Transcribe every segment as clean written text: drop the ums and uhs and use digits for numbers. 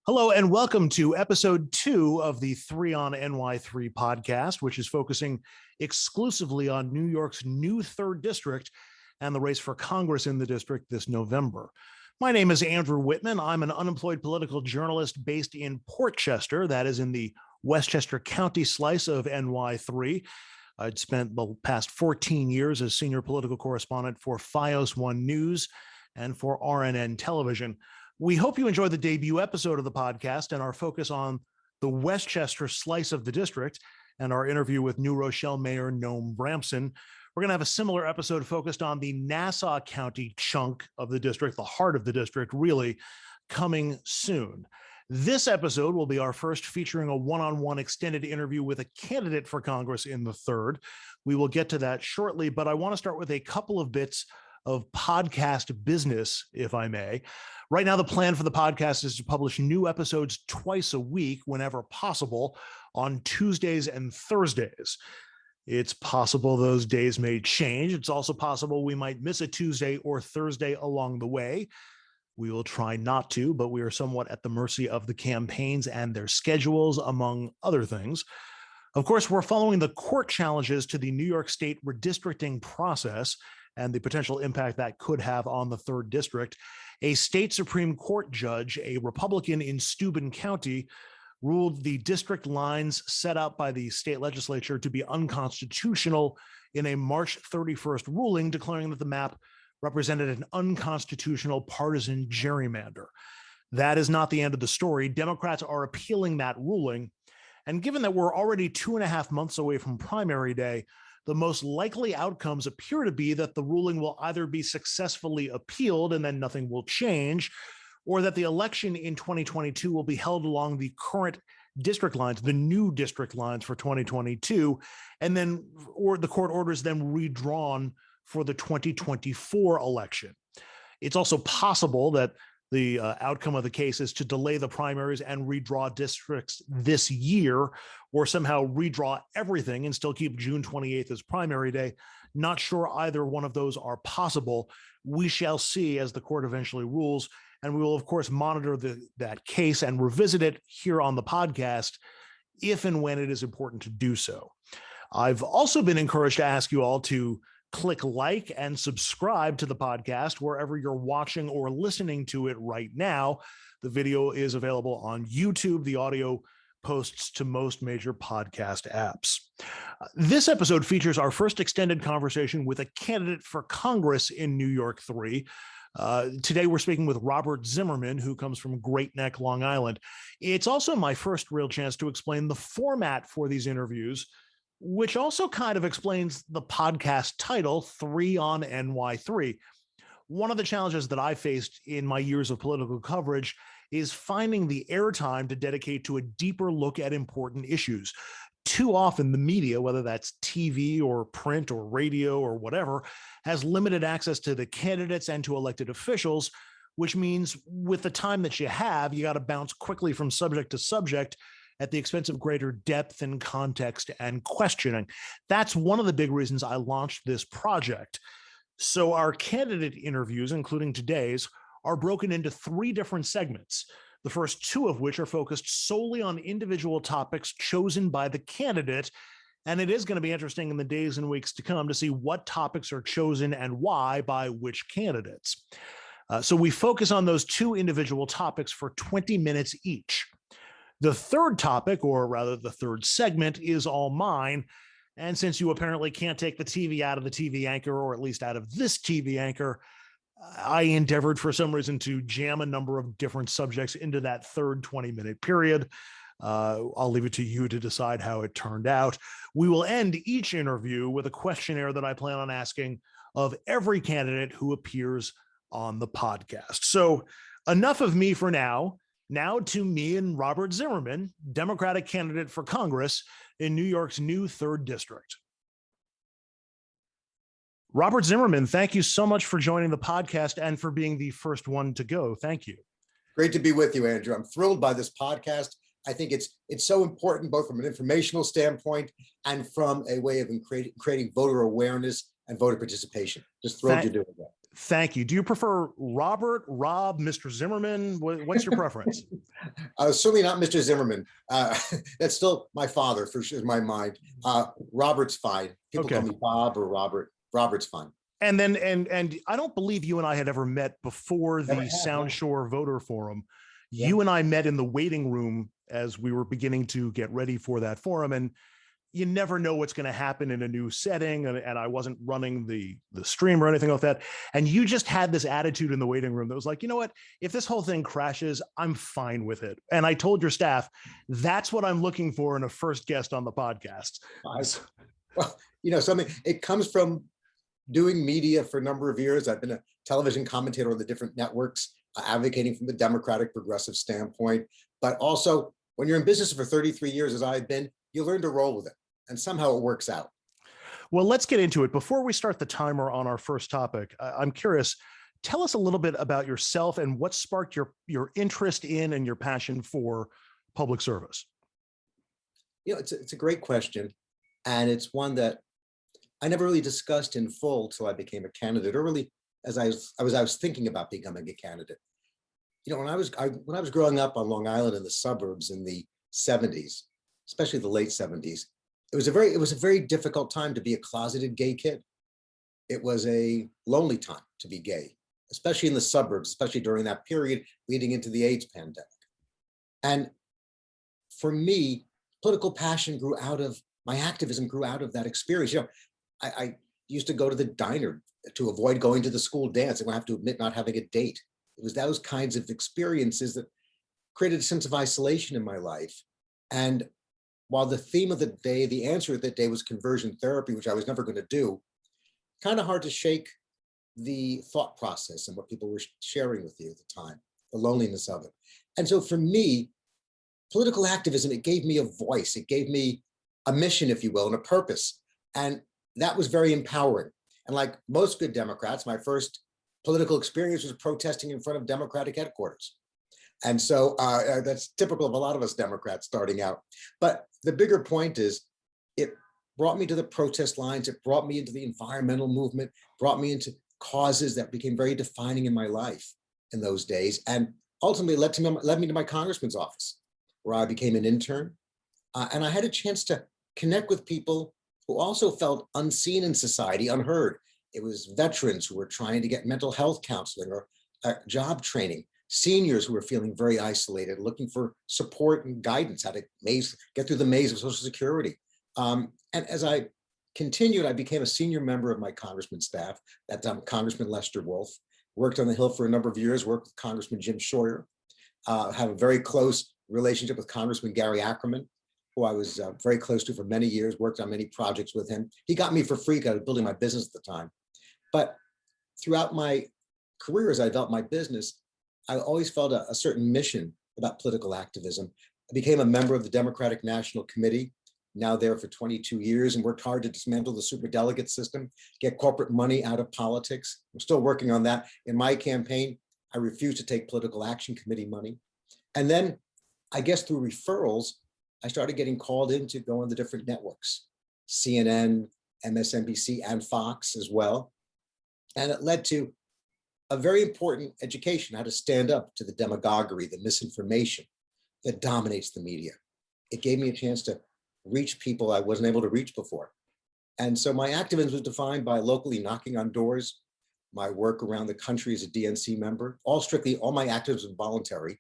Hello and welcome to episode 2 of the 3 on NY3 podcast, which is focusing exclusively on New York's new 3rd district and the race for Congress in the district this November. My name is Andrew Whitman. I'm an unemployed political journalist based in Port Chester, that is in the Westchester County slice of NY3. I'd spent the past 14 years as senior political correspondent for FiOS 1 News and for RNN Television. We hope you enjoy the debut episode of the podcast and our focus on the Westchester slice of the district and our interview with New Rochelle Mayor Noam Bramson. We're going to have a similar episode focused on the Nassau County chunk of the district, the heart of the district, really, coming soon. This episode will be our first featuring a one-on-one extended interview with a candidate for Congress in the 3rd. We will get to that shortly, but I want to start with a couple of bits of podcast business, if I may. Right now, the plan for the podcast is to publish new episodes twice a week, whenever possible, on Tuesdays and Thursdays. It's possible those days may change. It's also possible we might miss a Tuesday or Thursday along the way. We will try not to, but we are somewhat at the mercy of the campaigns and their schedules, among other things. Of course, we're following the court challenges to the New York State redistricting process and the potential impact that could have on the 3rd district. A state Supreme Court judge, a Republican in Steuben County, ruled the district lines set out by the state legislature to be unconstitutional in a March 31st ruling, declaring that the map represented an unconstitutional partisan gerrymander. That is not the end of the story. Democrats are appealing that ruling. And given that we're already 2.5 months away from primary day, the most likely outcomes appear to be that the ruling will either be successfully appealed and then nothing will change, or that the election in 2022 will be held along the current district lines, the new district lines for 2022, and then or the court orders them redrawn for the 2024 election. It's also possible that the outcome of the case is to delay the primaries and redraw districts this year, or somehow redraw everything and still keep June 28th as primary day. Not sure either one of those are possible. We shall see as the court eventually rules, and we will, of course, monitor that case and revisit it here on the podcast if and when it is important to do so. I've also been encouraged to ask you all to click like and subscribe to the podcast wherever you're watching or listening to it right now. The video is available on YouTube. The audio posts to most major podcast apps. This episode features our first extended conversation with a candidate for Congress in New York 3. Today, we're speaking with Robert Zimmerman, who comes from Great Neck, Long Island. It's also my first real chance to explain the format for these interviews, which also kind of explains the podcast title, 3 on NY3. One of the challenges that I faced in my years of political coverage is finding the airtime to dedicate to a deeper look at important issues. Too often, the media, whether that's TV or print or radio or whatever, has limited access to the candidates and to elected officials, which means with the time that you have, you got to bounce quickly from subject to subject at the expense of greater depth and context and questioning. That's one of the big reasons I launched this project. So our candidate interviews, including today's, are broken into 3 different segments, the first 2 of which are focused solely on individual topics chosen by the candidate. And it is going to be interesting in the days and weeks to come to see what topics are chosen and why by which candidates. So we focus on those 2 individual topics for 20 minutes each. The 3rd topic, or rather the 3rd segment, is all mine. And since you apparently can't take the TV out of the TV anchor, or at least out of this TV anchor, I endeavored for some reason to jam a number of different subjects into that 3rd 20-minute period. I'll leave it to you to decide how it turned out. We will end each interview with a questionnaire that I plan on asking of every candidate who appears on the podcast. So enough of me for now. Now to me and Robert Zimmerman, Democratic candidate for Congress in New York's new 3rd district. Robert Zimmerman, thank you so much for joining the podcast and for being the first one to go. Thank you. Great to be with you, Andrew. I'm thrilled by this podcast. I think it's so important, both from an informational standpoint and from a way of creating voter awareness and voter participation. Just thrilled you're doing that. Thank you. Do you prefer Robert, Rob, Mr. Zimmerman? What's your preference? Certainly not Mr. Zimmerman. That's still my father for sure in my mind. Robert's fine. People Okay. call me Bob or Robert. Robert's fine. And then, and I don't believe you and I had ever met before Never the have, Sound no. Shore Voter Forum. Yeah. You and I met in the waiting room as we were beginning to get ready for that forum. And you never know what's going to happen in a new setting. And I wasn't running the stream or anything like that. And you just had this attitude in the waiting room that was like, you know what, if this whole thing crashes, I'm fine with it. And I told your staff, that's what I'm looking for in a first guest on the podcast. Well, something, it comes from doing media for a number of years. I've been a television commentator on the different networks, advocating from the Democratic progressive standpoint. But also, when you're in business for 33 years, as I've been, you learn to roll with it. And somehow it works out. Well, let's get into it. Before we start the timer on our first topic, I'm curious, tell us a little bit about yourself and what sparked your interest in and your passion for public service. It's a great question. And it's one that I never really discussed in full till I became a candidate, or really as I was thinking about becoming a candidate. When I was growing up on Long Island in the suburbs in the 70s, especially the late 70s, it was a very difficult time to be a closeted gay kid. It was a lonely time to be gay, especially in the suburbs, especially during that period leading into the AIDS pandemic. And for me, political passion grew out of my activism, grew out of that experience. I used to go to the diner to avoid going to the school dance, and I have to admit not having a date. It was those kinds of experiences that created a sense of isolation in my life. And while the theme of the day, the answer of the day was conversion therapy, which I was never going to do, kind of hard to shake the thought process and what people were sharing with you at the time, the loneliness of it. And so for me, political activism, it gave me a voice, it gave me a mission, if you will, and a purpose. And that was very empowering. And like most good Democrats, my first political experience was protesting in front of Democratic headquarters. And so that's typical of a lot of us Democrats starting out. But the bigger point is, it brought me to the protest lines, it brought me into the environmental movement, brought me into causes that became very defining in my life in those days, and ultimately led me to my congressman's office, where I became an intern. And I had a chance to connect with people who also felt unseen in society, unheard. It was veterans who were trying to get mental health counseling or job training, seniors who were feeling very isolated, looking for support and guidance, how to get through the maze of Social Security. And as I continued, I became a senior member of my congressman's staff, that time Congressman Lester Wolf, worked on the Hill for a number of years, worked with Congressman Jim Scheuer, have a very close relationship with Congressman Gary Ackerman, who I was very close to for many years, worked on many projects with him. He got me for free because I was building my business at the time. But throughout my career, as I developed my business, I always felt a certain mission about political activism. I became a member of the Democratic National Committee, now there for 22 years, and worked hard to dismantle the superdelegate system, get corporate money out of politics. I'm still working on that. In my campaign, I refused to take political action committee money. And then, I guess through referrals, I started getting called in to go on the different networks, CNN, MSNBC, and Fox as well. And it led to a very important education, how to stand up to the demagoguery, the misinformation that dominates the media. It gave me a chance to reach people I wasn't able to reach before. And so my activism was defined by locally knocking on doors, my work around the country as a DNC member, all my activism was voluntary.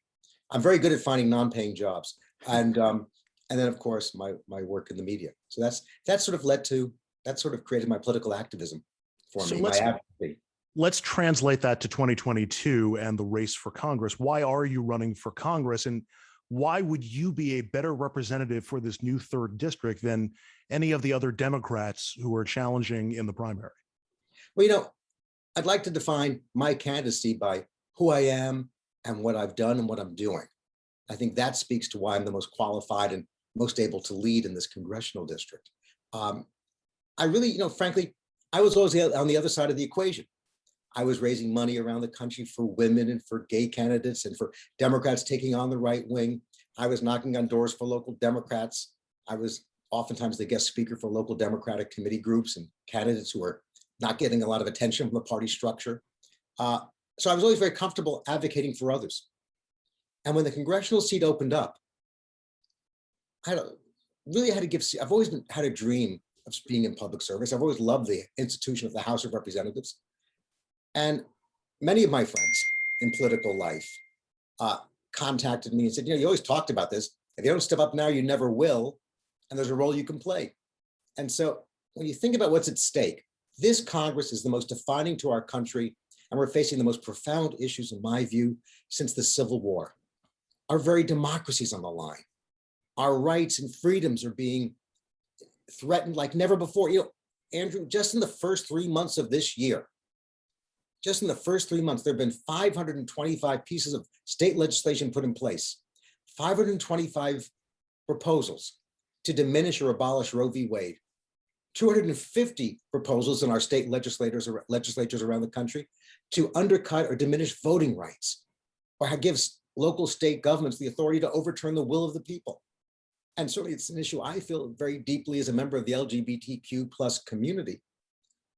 I'm very good at finding non-paying jobs. And then of course, my work in the media. So that sort of created my political activism for me, my advocacy. Let's translate that to 2022 and the race for Congress. Why are you running for Congress? And why would you be a better representative for this new 3rd district than any of the other Democrats who are challenging in the primary? Well, I'd like to define my candidacy by who I am and what I've done and what I'm doing. I think that speaks to why I'm the most qualified and most able to lead in this congressional district. I really, frankly, I was always on the other side of the equation. I was raising money around the country for women and for gay candidates and for Democrats taking on the right wing. I was knocking on doors for local Democrats. I was oftentimes the guest speaker for local Democratic committee groups and candidates who were not getting a lot of attention from the party structure. So I was always very comfortable advocating for others. And when the congressional seat opened up, I really had to give, I've always had a dream of being in public service. I've always loved the institution of the House of Representatives. And many of my friends in political life contacted me and said, you always talked about this. If you don't step up now, you never will. And there's a role you can play. And so when you think about what's at stake, this Congress is the most defining to our country, and we're facing the most profound issues, in my view, since the Civil War. Our very democracy is on the line. Our rights and freedoms are being threatened like never before. Andrew, just in the first 3 months of this year, there have been 525 pieces of state legislation put in place, 525 proposals to diminish or abolish Roe v. Wade, 250 proposals in our state legislatures around the country to undercut or diminish voting rights, or gives local state governments the authority to overturn the will of the people. And certainly it's an issue I feel very deeply as a member of the LGBTQ plus community.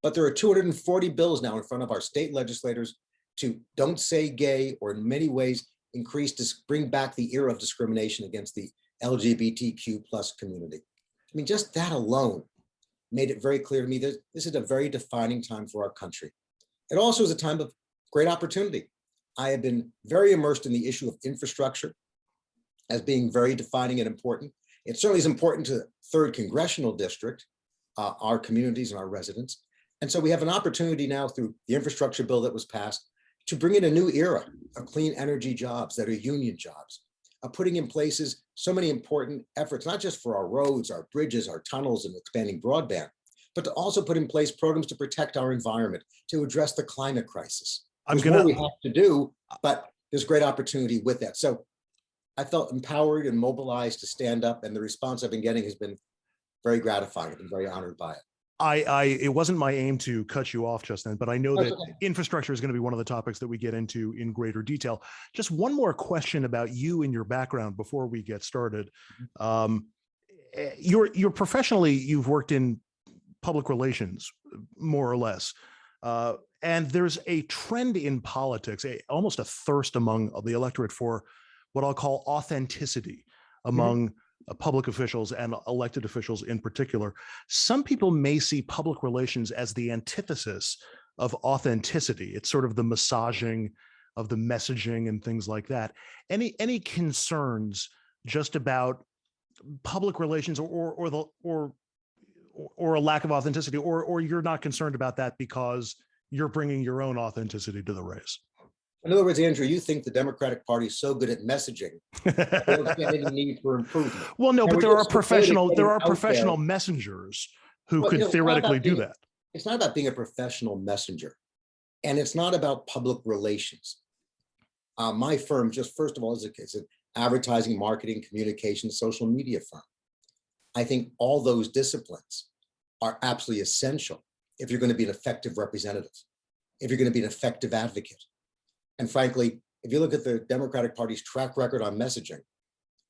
But there are 240 bills now in front of our state legislators to don't say gay, or in many ways bring back the era of discrimination against the LGBTQ plus community. I mean, just that alone made it very clear to me that this is a very defining time for our country. It also is a time of great opportunity. I have been very immersed in the issue of infrastructure as being very defining and important. It certainly is important to the 3rd Congressional District, our communities and our residents. And so we have an opportunity now through the infrastructure bill that was passed to bring in a new era of clean energy jobs that are union jobs, of putting in places so many important efforts, not just for our roads, our bridges, our tunnels, and expanding broadband, but to also put in place programs to protect our environment, to address the climate crisis. There's more we have to do, but there's great opportunity with that. So I felt empowered and mobilized to stand up, and the response I've been getting has been very gratifying. I've been very honored by it. It wasn't my aim to cut you off just then, but I know that infrastructure is going to be one of the topics that we get into in greater detail. Just one more question about you and your background before we get started. You're professionally, you've worked in public relations, more or less. And there's a trend in politics, almost a thirst among the electorate for what I'll call authenticity among public officials and elected officials in particular. Some people may see public relations as the antithesis of authenticity. It's sort of the massaging of the messaging and things like that. Any concerns just about public relations or a lack of authenticity, or you're not concerned about that because you're bringing your own authenticity to the race? In other words, Andrew, you think the Democratic Party is so good at messaging, they don't see any need for improvement. Well, no, but there are professional messengers who could theoretically do that. It's not about being a professional messenger, and it's not about public relations. My firm, just first of all, is an advertising, marketing, communication, social media firm. I think all those disciplines are absolutely essential if you're going to be an effective representative, if you're going to be an effective advocate. And frankly, if you look at the Democratic Party's track record on messaging,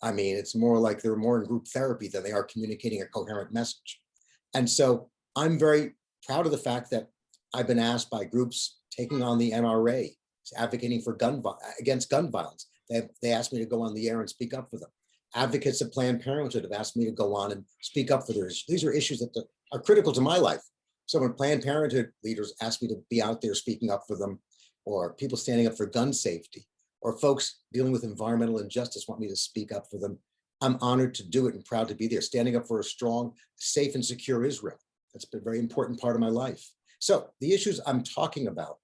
I mean, it's more like they're more in group therapy than they are communicating a coherent message. And so I'm very proud of the fact that I've been asked by groups taking on the NRA, advocating for against gun violence. They asked me to go on the air and speak up for them. Advocates of Planned Parenthood have asked me to go on and speak up for their issues. These are issues that are critical to my life. So when Planned Parenthood leaders ask me to be out there speaking up for them, or people standing up for gun safety, or folks dealing with environmental injustice want me to speak up for them, I'm honored to do it and proud to be there, standing up for a strong, safe, and secure Israel. That's been a very important part of my life. So the issues I'm talking about,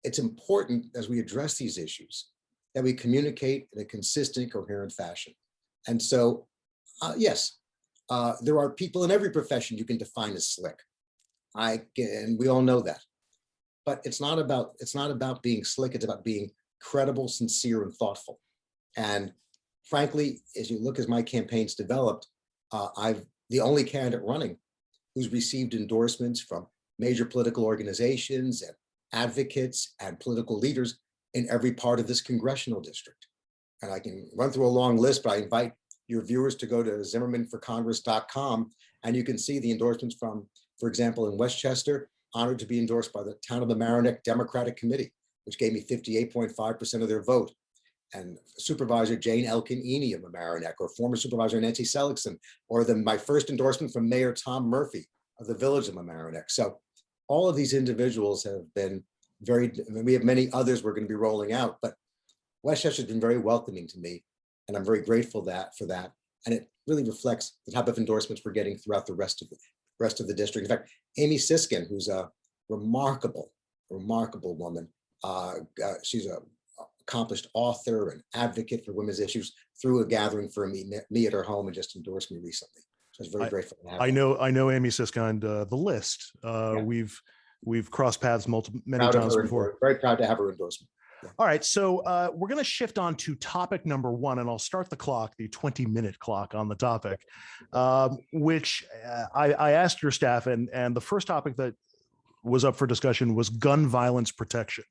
it's important as we address these issues that we communicate in a consistent, coherent fashion. And so, yes, there are people in every profession you can define as slick. And we all know that. But it's not about being slick. It's about being credible, sincere, and thoughtful. And frankly, as you look as my campaign's developed, I'm the only candidate running who's received endorsements from major political organizations and advocates and political leaders in every part of this congressional district. And I can run through a long list, but I invite your viewers to go to zimmermanforcongress.com, and you can see the endorsements from, for example, in Westchester, honored to be endorsed by the Town of the Mamaroneck Democratic Committee, which gave me 58.5% of their vote. and Supervisor Jane Elkin-Eney of Mamaroneck, or former Supervisor Nancy Seligson, or my first endorsement from Mayor Tom Murphy of the village of Mamaroneck. So all of these individuals have been we have many others we're going to be rolling out, but Westchester has been very welcoming to me, and I'm very grateful for that. And it really reflects the type of endorsements we're getting throughout the rest of the district. In fact, Amy Siskin, who's a remarkable woman, she's a accomplished author and advocate for women's issues, through a gathering for me at her home and just endorsed me recently. So I was very grateful to have I know Amy Siskind, the list. Yeah. We've crossed paths many times before. Very proud to have her endorsement. Yeah. All right, so we're going to shift on to topic number one, and I'll start the clock, the 20-minute clock on the topic, which I asked your staff, and the first topic that was up for discussion was gun violence protection.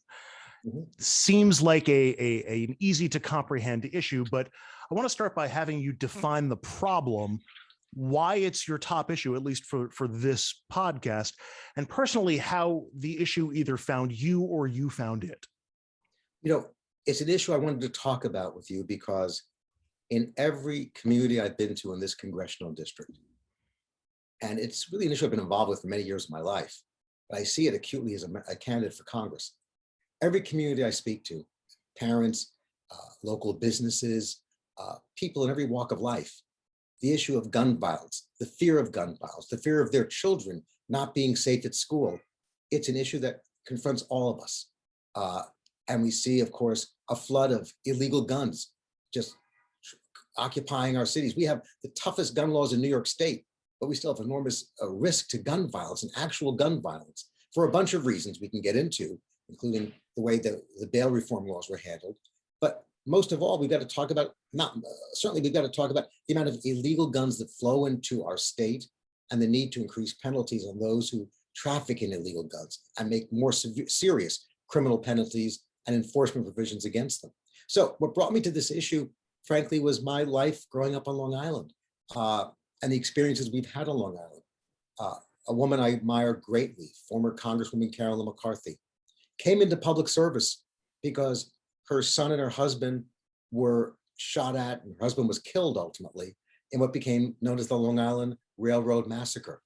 Mm-hmm. Seems like an easy to comprehend issue, but I want to start by having you define the problem, why it's your top issue, at least for this podcast, and personally how the issue either found you or you found it. You know, it's an issue I wanted to talk about with you because in every community I've been to in this congressional district, and it's really an issue I've been involved with for many years of my life, but I see it acutely as a candidate for Congress. Every community I speak to, parents, local businesses, people in every walk of life, the issue of gun violence, the fear of gun violence, the fear of their children not being safe at school, it's an issue that confronts all of us. And we see, of course, a flood of illegal guns just occupying our cities. We have the toughest gun laws in New York State, but we still have enormous risk to gun violence and actual gun violence for a bunch of reasons we can get into, including the way the bail reform laws were handled. But most of all, we've got to talk about, we've got to talk about the amount of illegal guns that flow into our state and the need to increase penalties on those who traffic in illegal guns and make more serious criminal penalties and enforcement provisions against them. So what brought me to this issue, frankly, was my life growing up on Long Island and the experiences we've had on Long Island. A woman I admire greatly, former Congresswoman Carolyn McCarthy, came into public service because her son and her husband were shot at, and her husband was killed ultimately in what became known as the Long Island Railroad Massacre,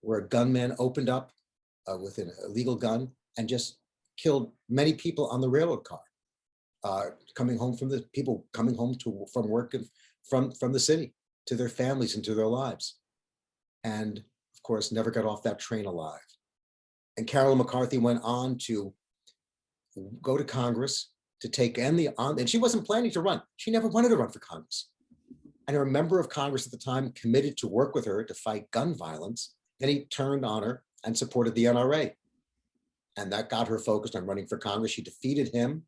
where a gunman opened up with an illegal gun and just killed many people on the railroad car, coming home from from work and from the city to their families and to their lives. And of course, never got off that train alive. And Carolyn McCarthy went on to go to Congress to take and she wasn't planning to run. She never wanted to run for Congress. And a member of Congress at the time committed to work with her to fight gun violence. And he turned on her and supported the NRA. And that got her focused on running for Congress. She defeated him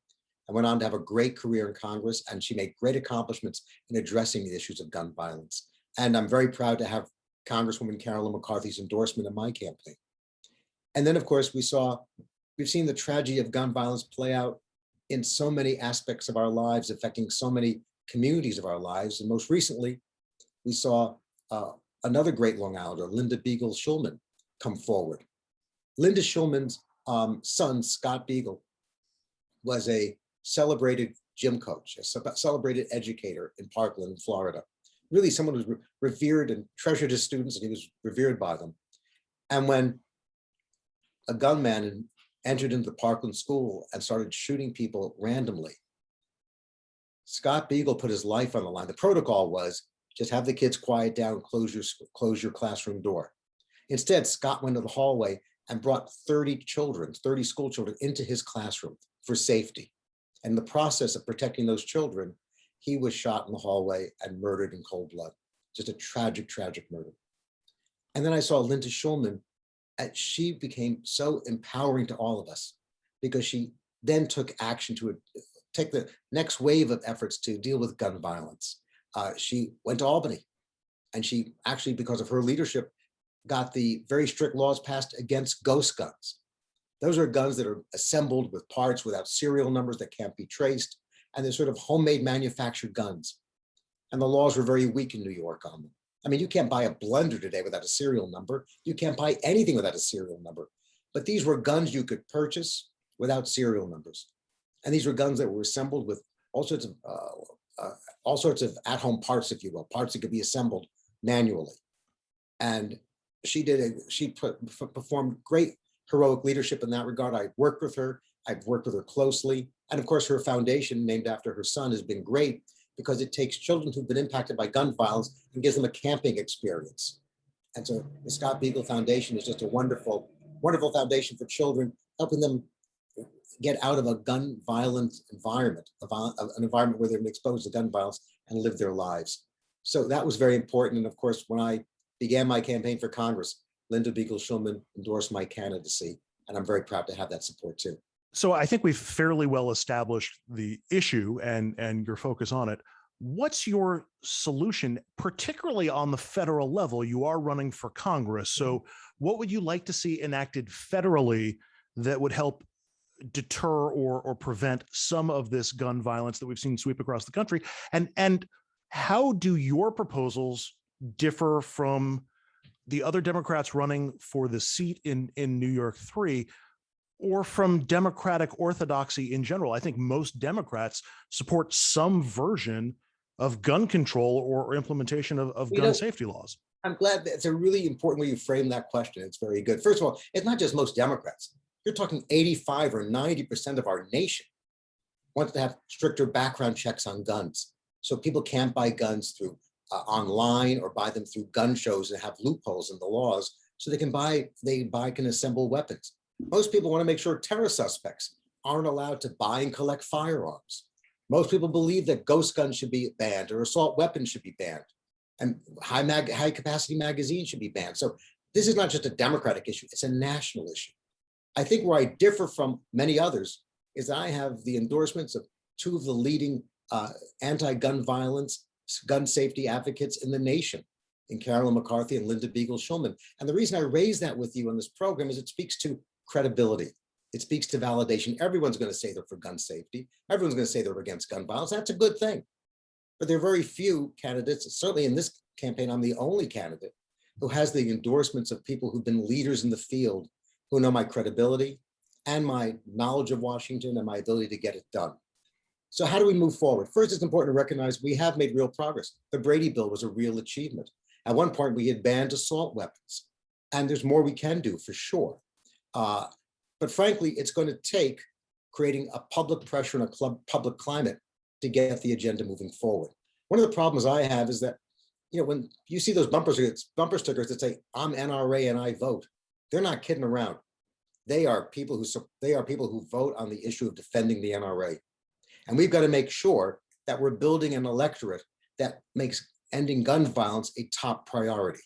and went on to have a great career in Congress. And she made great accomplishments in addressing the issues of gun violence. And I'm very proud to have Congresswoman Carolyn McCarthy's endorsement in my campaign. And then, of course, we've seen the tragedy of gun violence play out in so many aspects of our lives, affecting so many communities of our lives. And most recently, we saw another great Long Islander, Linda Beagle Schulman, come forward. Linda Schulman's son, Scott Beagle, was a celebrated gym coach, a celebrated educator in Parkland, Florida. Really someone who was revered and treasured his students, and he was revered by them. And when a gunman entered into the Parkland school and started shooting people randomly, Scott Beagle put his life on the line. The protocol was just have the kids quiet down, close your classroom door. Instead, Scott went to the hallway and brought 30 school children into his classroom for safety. And in the process of protecting those children, he was shot in the hallway and murdered in cold blood. Just a tragic, tragic murder. And then I saw Linda Schulman, and she became so empowering to all of us because she then took action to take the next wave of efforts to deal with gun violence. She went to Albany, and she actually, because of her leadership, got the very strict laws passed against ghost guns. Those are guns that are assembled with parts without serial numbers that can't be traced, and they're sort of homemade manufactured guns. And the laws were very weak in New York on them. I mean, you can't buy a blender today without a serial number. You can't buy anything without a serial number. But these were guns you could purchase without serial numbers. And these were guns that were assembled with all sorts of at-home parts, if you will, parts that could be assembled manually. And she performed great heroic leadership in that regard. I've worked with her closely. And of course, her foundation, named after her son, has been great because it takes children who've been impacted by gun violence and gives them a camping experience. And so the Scott Beagle Foundation is just a wonderful, wonderful foundation for children, helping them get out of a gun violent environment, an environment where they've been exposed to gun violence and live their lives. So that was very important. And of course, when I began my campaign for Congress, Linda Beagle-Schulman endorsed my candidacy, and I'm very proud to have that support too. So I think we've fairly well established the issue and your focus on it. What's your solution, particularly on the federal level? You are running for Congress. So what would you like to see enacted federally that would help deter or prevent some of this gun violence that we've seen sweep across the country? And how do your proposals differ from the other Democrats running for the seat in New York 3, or from Democratic orthodoxy in general? I think most Democrats support some version of gun control or implementation of gun safety laws. I'm glad that's a really important way you frame that question. It's very good. First of all, it's not just most Democrats. You're talking 85 or 90% of our nation wants to have stricter background checks on guns. So people can't buy guns through online or buy them through gun shows and have loopholes in the laws so they can assemble weapons. Most people want to make sure terror suspects aren't allowed to buy and collect firearms. Most people believe that ghost guns should be banned or assault weapons should be banned, and high capacity magazines should be banned. So this is not just a Democratic issue, it's a national issue. I think where I differ from many others is that I have the endorsements of two of the leading anti-gun violence, gun safety advocates in the nation, in Carolyn McCarthy and Linda Beagle-Schulman. And the reason I raise that with you on this program is it speaks to credibility. It speaks to validation. Everyone's going to say they're for gun safety. Everyone's going to say they're against gun violence. That's a good thing. But there are very few candidates. Certainly in this campaign, I'm the only candidate who has the endorsements of people who've been leaders in the field, who know my credibility and my knowledge of Washington and my ability to get it done. So how do we move forward? First, it's important to recognize we have made real progress. The Brady bill was a real achievement. At one point, we had banned assault weapons, and there's more we can do for sure. But frankly, it's going to take creating a public pressure and a public climate to get the agenda moving forward. One of the problems I have is that, when you see those bumper stickers that say, I'm NRA and I vote, they're not kidding around. They are people who vote on the issue of defending the NRA. And we've got to make sure that we're building an electorate that makes ending gun violence a top priority.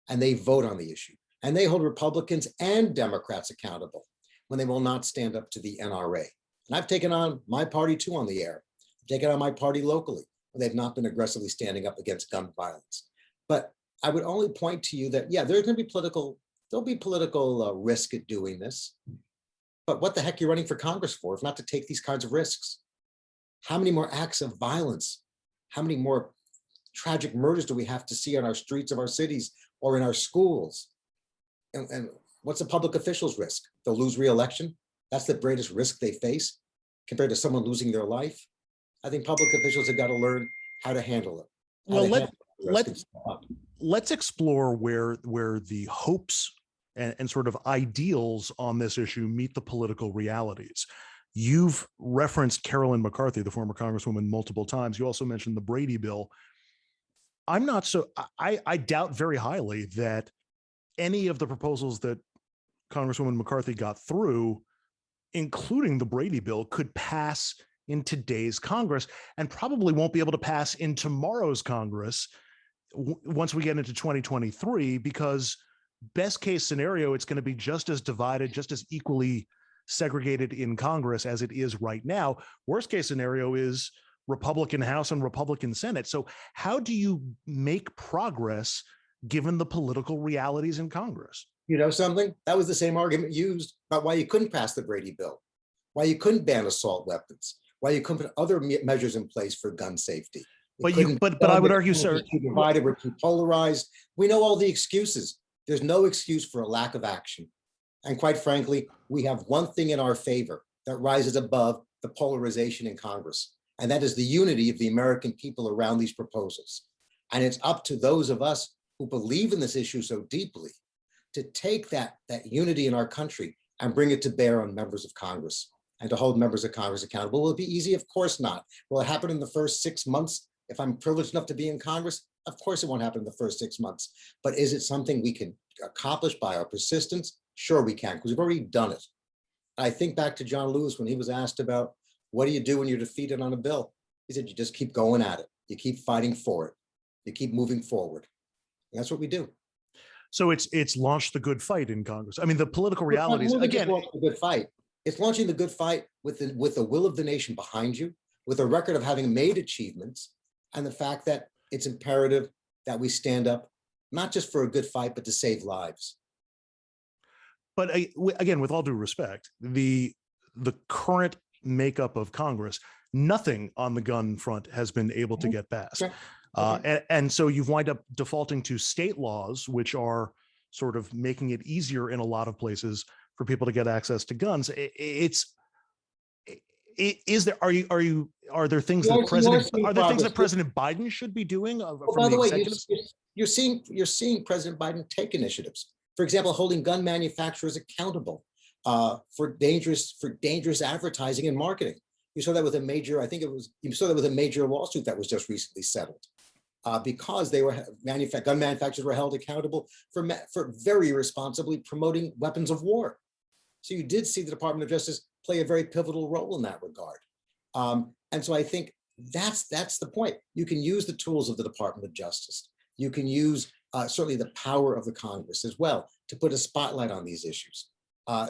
And they vote on the issue. And they hold Republicans and Democrats accountable when they will not stand up to the NRA. And I've taken on my party too on the air. I've taken on my party locally when they've not been aggressively standing up against gun violence. But I would only point to you that, yeah, there'll be political risk at doing this. But what the heck are you running for Congress for if not to take these kinds of risks? How many more acts of violence, how many more tragic murders do we have to see on our streets of our cities or in our schools? And what's the public official's risk? They'll lose re-election. That's the greatest risk they face compared to someone losing their life. I think public officials have got to learn how to handle it. Well, let's explore where the hopes and sort of ideals on this issue meet the political realities. You've referenced Carolyn McCarthy, the former Congresswoman, multiple times. You also mentioned the Brady bill. I doubt very highly that any of the proposals that Congresswoman McCarthy got through, including the Brady bill, could pass in today's Congress and probably won't be able to pass in tomorrow's Congress once we get into 2023, because best case scenario, it's going to be just as divided, just as equally segregated in Congress as it is right now. Worst case scenario is Republican House and Republican Senate. So how do you make progress given the political realities in Congress? You know something? That was the same argument used about why you couldn't pass the Brady bill, why you couldn't ban assault weapons, why you couldn't put other measures in place for gun safety. But I would argue, sir, we're too divided, we're too polarized. We know all the excuses. There's no excuse for a lack of action. And quite frankly, we have one thing in our favor that rises above the polarization in Congress. And that is the unity of the American people around these proposals. And it's up to those of us who believe in this issue so deeply to take that unity in our country and bring it to bear on members of Congress and to hold members of Congress accountable. Will it be easy? Of course not. Will it happen in the first 6 months? If I'm privileged enough to be in Congress, of course it won't happen in the first 6 months. But is it something we can accomplish by our persistence? Sure we can, because we've already done it. I think back to John Lewis when he was asked about, what do you do when you're defeated on a bill? He said, you just keep going at it. You keep fighting for it. You keep moving forward. And that's what we do. So it's launched the good fight in Congress. I mean, the political realities, again, the good fight. It's launching the good fight with the will of the nation behind you, with a record of having made achievements, and the fact that it's imperative that we stand up, not just for a good fight, but to save lives. But again, with all due respect, the current makeup of Congress, nothing on the gun front has been able to get passed. And so you've wind up defaulting to state laws, which are sort of making it easier in a lot of places for people to get access to guns. Are there things that President Biden should be doing? By the way, you're seeing President Biden take initiatives. For example, holding gun manufacturers accountable for dangerous advertising and marketing. You saw that with a major, you saw that with a major lawsuit that was just recently settled. Because gun manufacturers were held accountable for very irresponsibly promoting weapons of war. So you did see the Department of Justice play a very pivotal role in that regard. And so I think that's the point. You can use the tools of the Department of Justice. You can use certainly the power of the Congress as well to put a spotlight on these issues.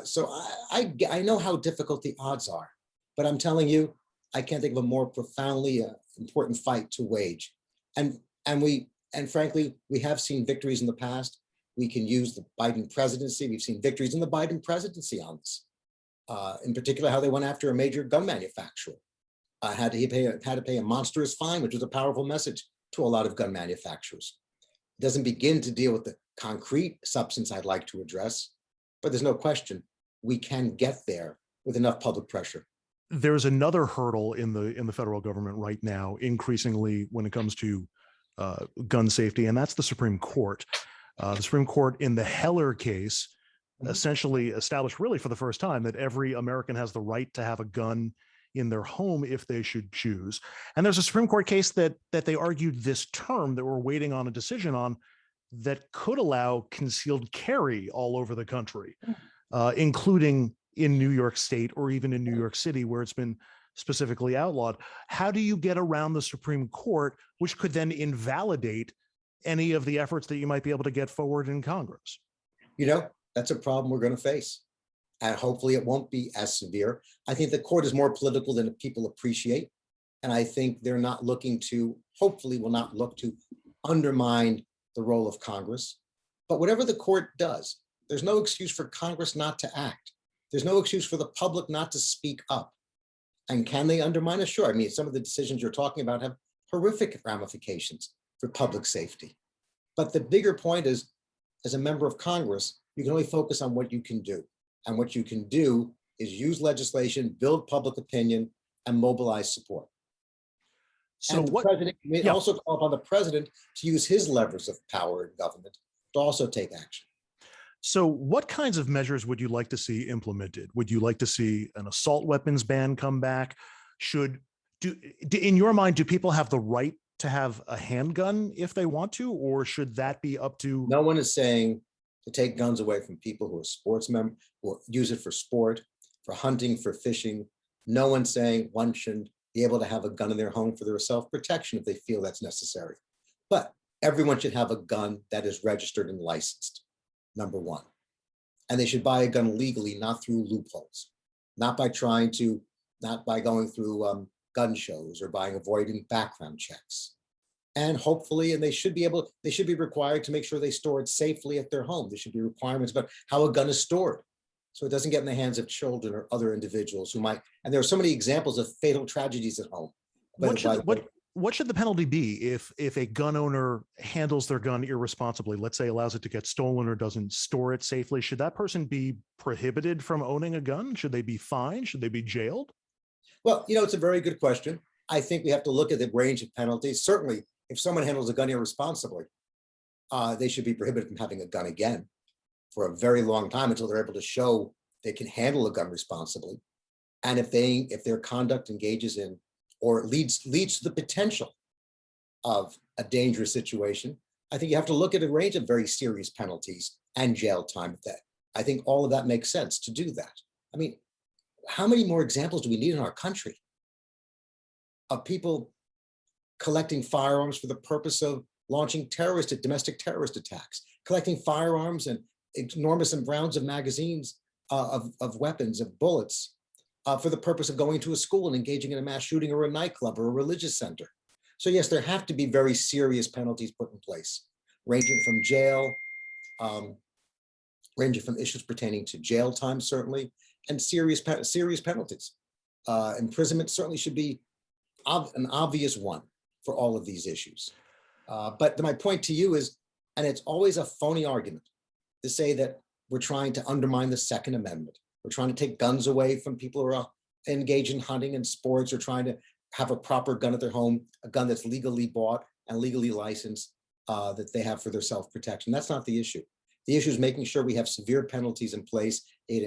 So I know how difficult the odds are, but I'm telling you, I can't think of a more profoundly important fight to wage. And frankly, we have seen victories in the past. We can use the Biden presidency. We've seen victories in the Biden presidency on this. In particular, how they went after a major gun manufacturer. Had to pay a monstrous fine, which was a powerful message to a lot of gun manufacturers. It doesn't begin to deal with the concrete substance I'd like to address, but there's no question we can get there with enough public pressure. There's another hurdle in the federal government right now, increasingly when it comes to gun safety, and that's the Supreme Court. The Supreme Court in the Heller case essentially established, really for the first time, that every American has the right to have a gun in their home if they should choose. And there's a Supreme Court case that they argued this term that we're waiting on a decision on that could allow concealed carry all over the country, including in New York State or even in New York City, where it's been specifically outlawed. How do you get around the Supreme Court, which could then invalidate any of the efforts that you might be able to get forward in Congress? That's a problem we're going to face. And hopefully it won't be as severe. I think the court is more political than people appreciate. And I think they're not looking to, hopefully will not look to undermine the role of Congress. But whatever the court does, there's no excuse for Congress not to act. There's no excuse for the public not to speak up. And can they undermine us? Sure. I mean, some of the decisions you're talking about have horrific ramifications for public safety. But the bigger point is, as a member of Congress, you can only focus on what you can do. And what you can do is use legislation, build public opinion, and mobilize support. So and the president may also call upon the president to use his levers of power in government to also take action. So what kinds of measures would you like to see implemented? Would you like to see an assault weapons ban come back? In your mind, do people have the right to have a handgun if they want to, or should that be up to? No one is saying to take guns away from people who are sportsmen, who use it for sport, for hunting, for fishing. No one's saying one shouldn't be able to have a gun in their home for their self-protection if they feel that's necessary. But everyone should have a gun that is registered and licensed, number one. And they should buy a gun legally, not through loopholes, not by going through gun shows or by avoiding background checks. And hopefully, and they should be required to make sure they store it safely at their home. There should be requirements about how a gun is stored, so it doesn't get in the hands of children or other individuals who might. And there are so many examples of fatal tragedies at home. What should the penalty be if a gun owner handles their gun irresponsibly? Let's say allows it to get stolen or doesn't store it safely. Should that person be prohibited from owning a gun? Should they be fined? Should they be jailed? Well, it's a very good question. I think we have to look at the range of penalties. Certainly, if someone handles a gun irresponsibly, they should be prohibited from having a gun again for a very long time until they're able to show they can handle a gun responsibly. And if their conduct engages in or leads to the potential of a dangerous situation, I think you have to look at a range of very serious penalties and jail time. That I think all of that makes sense to do that. I mean, how many more examples do we need in our country of people collecting firearms for the purpose of launching domestic terrorist attacks, collecting firearms and enormous rounds of magazines of weapons, of bullets, for the purpose of going to a school and engaging in a mass shooting or a nightclub or a religious center? So yes, there have to be very serious penalties put in place, ranging from jail, ranging from issues pertaining to jail time, certainly, and serious penalties. Imprisonment certainly should be an obvious one for all of these issues. But my point to you is, and it's always a phony argument to say that we're trying to undermine the Second Amendment. We're trying to take guns away from people who are engaged in hunting and sports, or trying to have a proper gun at their home, a gun that's legally bought and legally licensed, that they have for their self-protection. That's not the issue. The issue is making sure we have severe penalties in place. It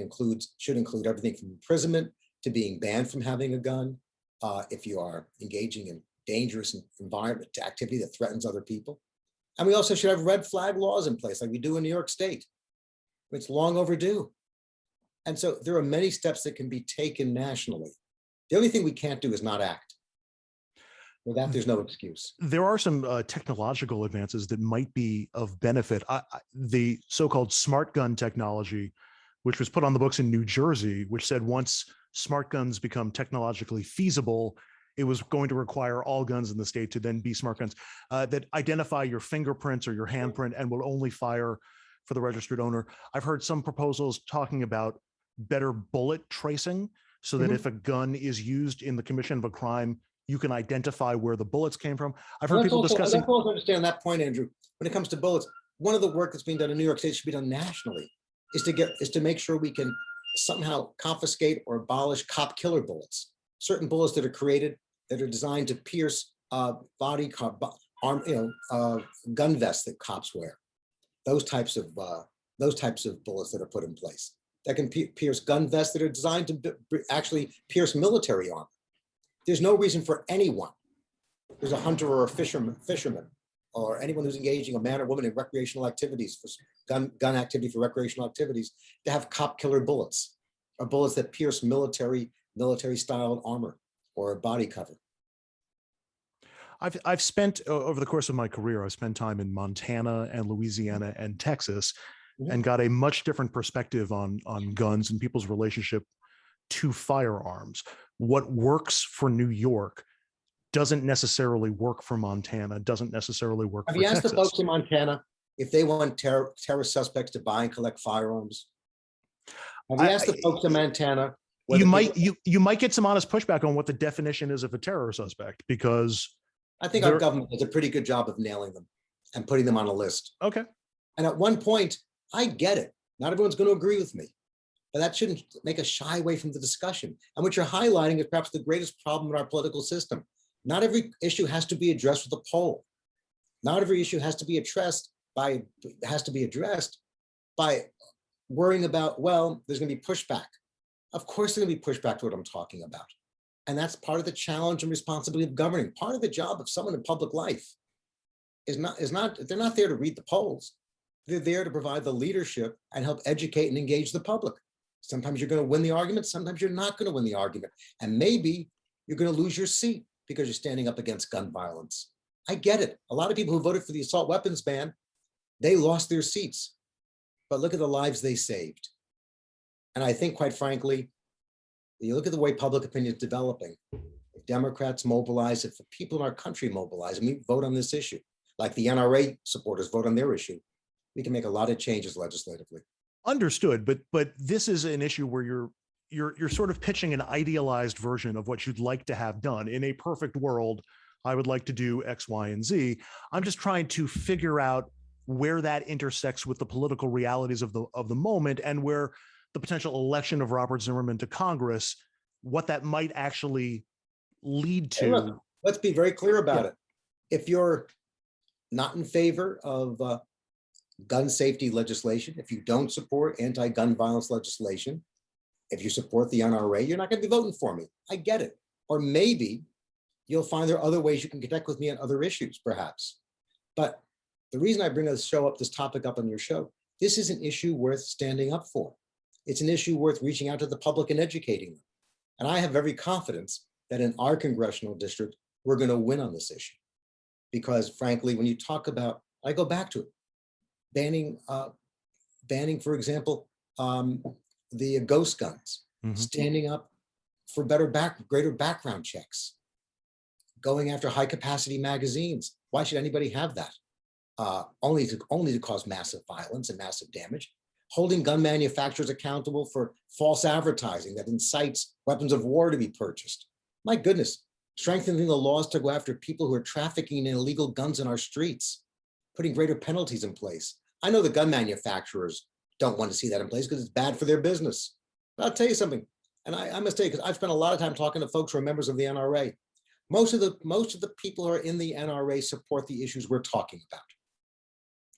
should include everything from imprisonment to being banned from having a gun, if you are engaging in dangerous environment to activity that threatens other people. And we also should have red flag laws in place like we do in New York State. It's long overdue. And so there are many steps that can be taken nationally. The only thing we can't do is not act. For that, there's no excuse. There are some technological advances that might be of benefit. The so-called smart gun technology, which was put on the books in New Jersey, which said once smart guns become technologically feasible, it was going to require all guns in the state to then be smart guns that identify your fingerprints or your handprint and will only fire for the registered owner. I've heard some proposals talking about better bullet tracing so that if a gun is used in the commission of a crime, you can identify where the bullets came from. I've heard people discussing. I also understand that point, Andrew. When it comes to bullets, one of the work that's being done in New York State should be done nationally, is to make sure we can somehow confiscate or abolish cop killer bullets. Certain bullets that are created that are designed to pierce gun vests that cops wear. Those types of bullets that are put in place that can pierce gun vests that are designed to actually pierce military armor. There's no reason for anyone, there's a hunter or a fisherman, or anyone who's engaging, a man or woman, in recreational activities, for gun activity for recreational activities, to have cop killer bullets, or bullets that pierce military styled armor or a body cover. I've spent, over the course of my career, I've spent time in Montana and Louisiana and Texas, and got a much different perspective on guns and people's relationship to firearms. What works for New York doesn't necessarily work for Montana, doesn't necessarily work for Texas. Have you asked the folks in Montana if they want terrorist suspects to buy and collect firearms? Have you asked the folks in Montana? You might get some honest pushback on what the definition is of a terror suspect, because I think our government does a pretty good job of nailing them and putting them on a list. Okay. And at one point, I get it. Not everyone's going to agree with me, but that shouldn't make us shy away from the discussion. And what you're highlighting is perhaps the greatest problem in our political system. Not every issue has to be addressed with a poll. Not every issue has to be addressed by worrying about, well, there's going to be pushback. Of course, there's going to be pushback to what I'm talking about. And that's part of the challenge and responsibility of governing. Part of the job of someone in public life they're not there to read the polls. They're there to provide the leadership and help educate and engage the public. Sometimes you're going to win the argument. Sometimes you're not going to win the argument. And maybe you're going to lose your seat because you're standing up against gun violence. I get it. A lot of people who voted for the assault weapons ban, they lost their seats. But look at the lives they saved. And I think, quite frankly, you look at the way public opinion is developing. If Democrats mobilize, if the people in our country mobilize, and we vote on this issue, like the NRA supporters vote on their issue, we can make a lot of changes legislatively. Understood, but this is an issue where you're sort of pitching an idealized version of what you'd like to have done. In a perfect world, I would like to do X, Y, and Z. I'm just trying to figure out where that intersects with the political realities of the moment, and where the potential election of Robert Zimmerman to Congress, what that might actually lead Hey, look, to. let's be very clear about Yeah. it. If you're not in favor of gun safety legislation, if you don't support anti-gun violence legislation, if you support the NRA, you're not going to be voting for me. I get it. Or maybe you'll find there are other ways you can connect with me on other issues, perhaps. But the reason I bring this topic up on your show, this is an issue worth standing up for. It's an issue worth reaching out to the public and educating them. And I have every confidence that in our congressional district, we're going to win on this issue. Because frankly, when you talk about, I go back to it, banning, for example, the ghost guns, standing up for greater background checks, going after high capacity magazines. Why should anybody have that? Only to cause massive violence and massive damage. Holding gun manufacturers accountable for false advertising that incites weapons of war to be purchased. My goodness, strengthening the laws to go after people who are trafficking in illegal guns in our streets, putting greater penalties in place. I know the gun manufacturers don't want to see that in place because it's bad for their business. But I'll tell you something, and I must tell you, because I've spent a lot of time talking to folks who are members of the NRA. Most of the people who are in the NRA support the issues we're talking about.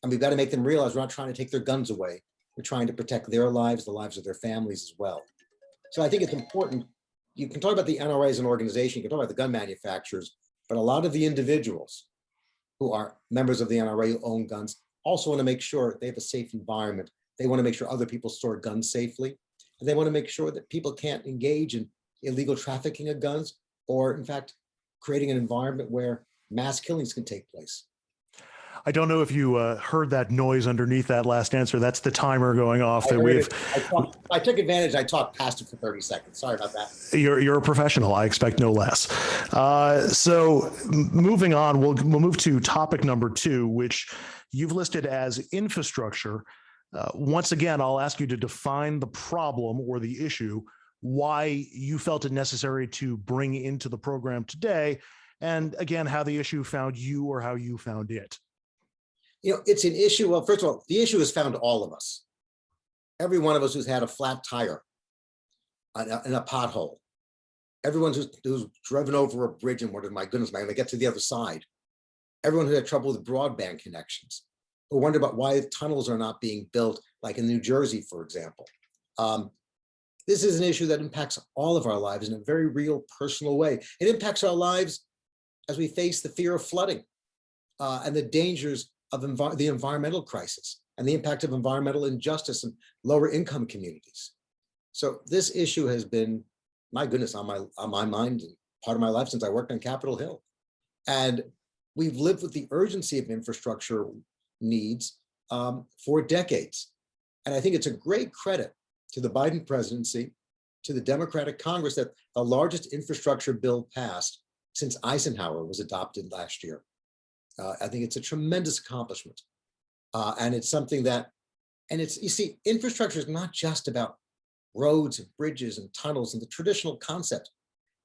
And we've got to make them realize we're not trying to take their guns away. We're trying to protect their lives, the lives of their families as well. So I think it's important. You can talk about the NRA as an organization, you can talk about the gun manufacturers, but a lot of the individuals who are members of the NRA who own guns also want to make sure they have a safe environment. They want to make sure other people store guns safely. And they want to make sure that people can't engage in illegal trafficking of guns, or in fact, creating an environment where mass killings can take place. I don't know if you heard that noise underneath that last answer. That's the timer going off. I took advantage. I talked past it for 30 seconds. Sorry about that. You're a professional. I expect no less. So moving on, we'll move to topic number 2, which you've listed as infrastructure. Once again, I'll ask you to define the problem or the issue, why you felt it necessary to bring into the program today, and again, how the issue found you or how you found it. You know, it's an issue. Well, first of all, the issue has found all of us. Every one of us who's had a flat tire in a pothole. Everyone who's driven over a bridge and wondered, my goodness, am I going to get to the other side? Everyone who had trouble with broadband connections, who wondered about why tunnels are not being built, like in New Jersey, for example. This is an issue that impacts all of our lives in a very real, personal way. It impacts our lives as we face the fear of flooding and the dangers of the environmental crisis and the impact of environmental injustice in lower income communities. So this issue has been, my goodness, on my mind and part of my life since I worked on Capitol Hill. And we've lived with the urgency of infrastructure needs for decades. And I think it's a great credit to the Biden presidency, to the Democratic Congress, that the largest infrastructure bill passed since Eisenhower was adopted last year. I think it's a tremendous accomplishment. And it's something that, you see, infrastructure is not just about roads and bridges and tunnels and the traditional concept.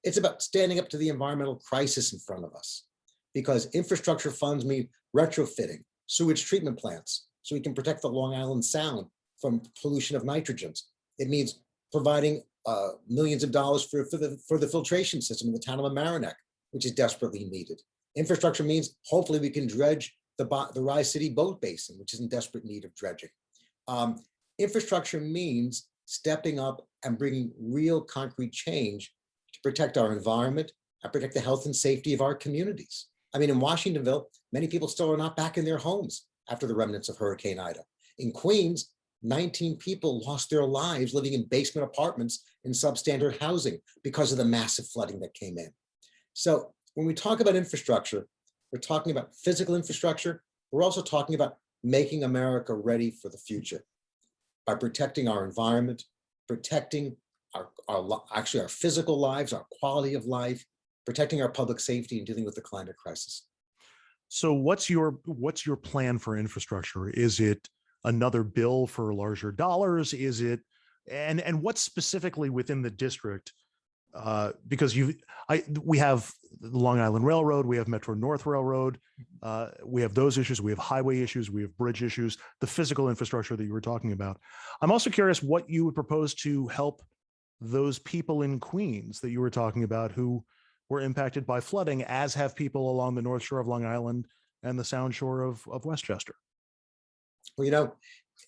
It's about standing up to the environmental crisis in front of us, because infrastructure funds mean retrofitting sewage treatment plants so we can protect the Long Island Sound from pollution of nitrogens. It means providing millions of dollars for the filtration system in the town of Mamaroneck, which is desperately needed. Infrastructure means hopefully we can dredge the Rye City boat basin, which is in desperate need of dredging. Infrastructure means stepping up and bringing real concrete change to protect our environment and protect the health and safety of our communities. I mean, in Washingtonville, many people still are not back in their homes after the remnants of Hurricane Ida. In Queens, 19 people lost their lives living in basement apartments in substandard housing because of the massive flooding that came in. So when we talk about infrastructure, we're talking about physical infrastructure. We're also talking about making America ready for the future by protecting our environment, protecting our physical lives, our quality of life, protecting our public safety, and dealing with the climate crisis. So what's your plan for infrastructure? Is it another bill for larger dollars? Is it, and what specifically within the district? Because we have the Long Island Railroad, we have Metro North Railroad, we have those issues, we have highway issues, we have bridge issues, the physical infrastructure that you were talking about. I'm also curious what you would propose to help those people in Queens that you were talking about who were impacted by flooding, as have people along the North Shore of Long Island and the Sound Shore of Westchester. Well,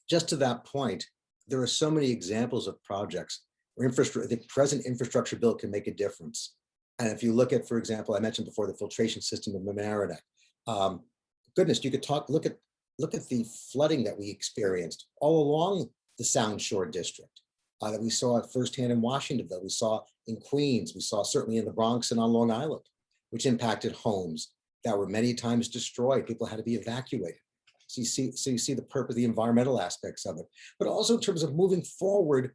just to that point, there are so many examples of projects where the present infrastructure bill can make a difference. And if you look at, for example, I mentioned before the filtration system of Mamaroneck. Goodness, you could look at the flooding that we experienced all along the Sound Shore district, that we saw firsthand in Washingtonville, we saw in Queens, we saw certainly in the Bronx and on Long Island, which impacted homes that were many times destroyed. People had to be evacuated. So you see the purpose, the environmental aspects of it, but also in terms of moving forward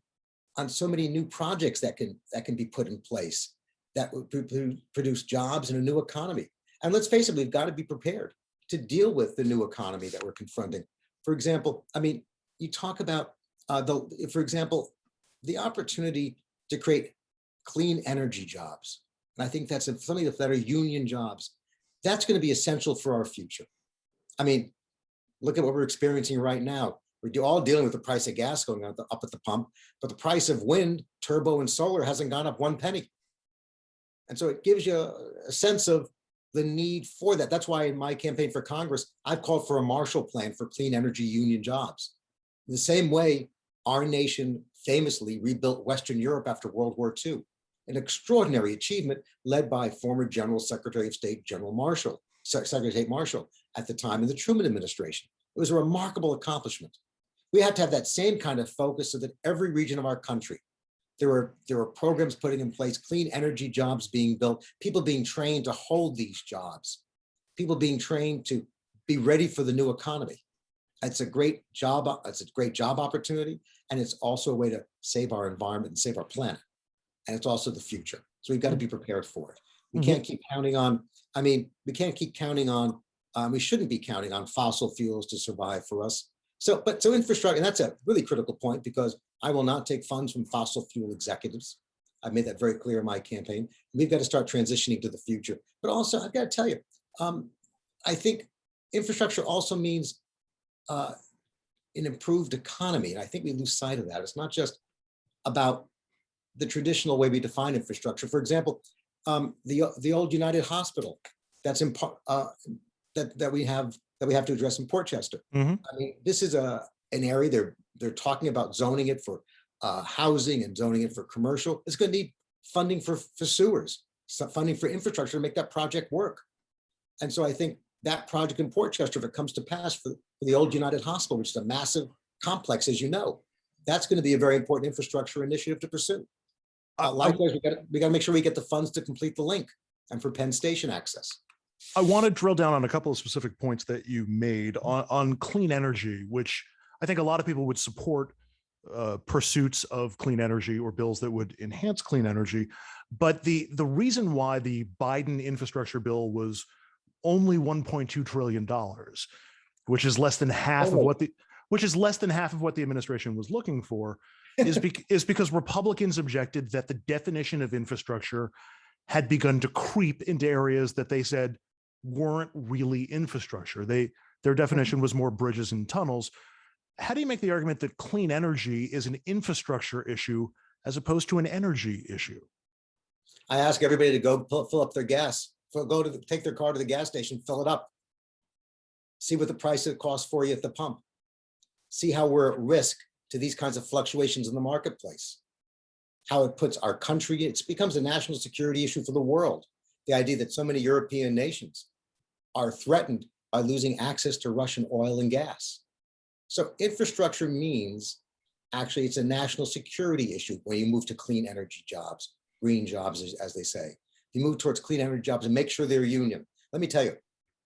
on so many new projects that can be put in place that would produce jobs and a new economy. And let's face it, we've got to be prepared to deal with the new economy that we're confronting. For example, I mean, you talk about for example, the opportunity to create clean energy jobs. And I think that's something that are union jobs. That's going to be essential for our future. I mean, look at what we're experiencing right now. We're all dealing with the price of gas going up at the pump, but the price of wind, turbo, and solar hasn't gone up 1 penny. And so it gives you a sense of the need for that. That's why in my campaign for Congress, I've called for a Marshall Plan for clean energy union jobs. In the same way, our nation famously rebuilt Western Europe after World War II, an extraordinary achievement led by former General Secretary of State, Secretary of State Marshall at the time in the Truman administration. It was a remarkable accomplishment. We had to have that same kind of focus so that every region of our country, there were programs putting in place, clean energy jobs being built, people being trained to hold these jobs, people being trained to be ready for the new economy. It's a great job opportunity, and it's also a way to save our environment and save our planet. And it's also the future. So we've got to be prepared for it. We can't keep counting on, we shouldn't be counting on fossil fuels to survive for us. So infrastructure, and that's a really critical point, because I will not take funds from fossil fuel executives. I've made that very clear in my campaign. We've got to start transitioning to the future. But also, I've got to tell you, I think infrastructure also means an improved economy. And I think we lose sight of that. It's not just about the traditional way we define infrastructure. For example, the old United Hospital that's in that we have to address in Portchester. I mean, this is an area they're talking about zoning it for housing and zoning it for commercial. It's going to need funding for sewers, funding for infrastructure to make that project work. And so I think that project in Portchester, if it comes to pass for the old United Hospital, which is a massive complex, as you know, that's going to be a very important infrastructure initiative to pursue. Likewise, we got to make sure we get the funds to complete the link and for Penn Station access. I want to drill down on a couple of specific points that you made on clean energy, which I think a lot of people would support pursuits of clean energy or bills that would enhance clean energy. But the reason why the Biden infrastructure bill was only $1.2 trillion, which is less than half of what the administration was looking for, is because Republicans objected that the definition of infrastructure had begun to creep into areas that they said weren't really infrastructure. Their definition was more bridges and tunnels. How do you make the argument that clean energy is an infrastructure issue as opposed to an energy issue? I ask everybody to go fill up their gas, take their car to the gas station, fill it up, see what the price it costs for you at the pump, see how we're at risk to these kinds of fluctuations in the marketplace, how it puts our country, it becomes a national security issue for the world. The idea that so many European nations are threatened by losing access to Russian oil and gas. So infrastructure means, actually, it's a national security issue when you move to clean energy jobs, green jobs, as they say. You move towards clean energy jobs and make sure they're union. Let me tell you,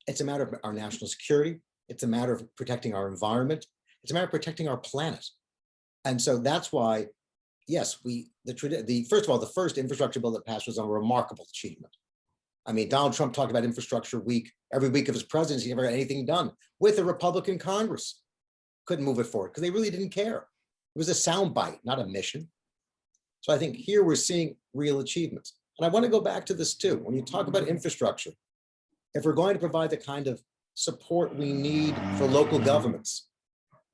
it's a matter of our national security. It's a matter of protecting our environment. It's a matter of protecting our planet. And so that's why, yes, first of all, the first infrastructure bill that passed was a remarkable achievement. I mean, Donald Trump talked about infrastructure week, every week of his presidency, he never got anything done with a Republican Congress. Couldn't move it forward because they really didn't care. It was a soundbite, not a mission. So I think here we're seeing real achievements. And I want to go back to this too. When you talk about infrastructure, if we're going to provide the kind of support we need for local governments,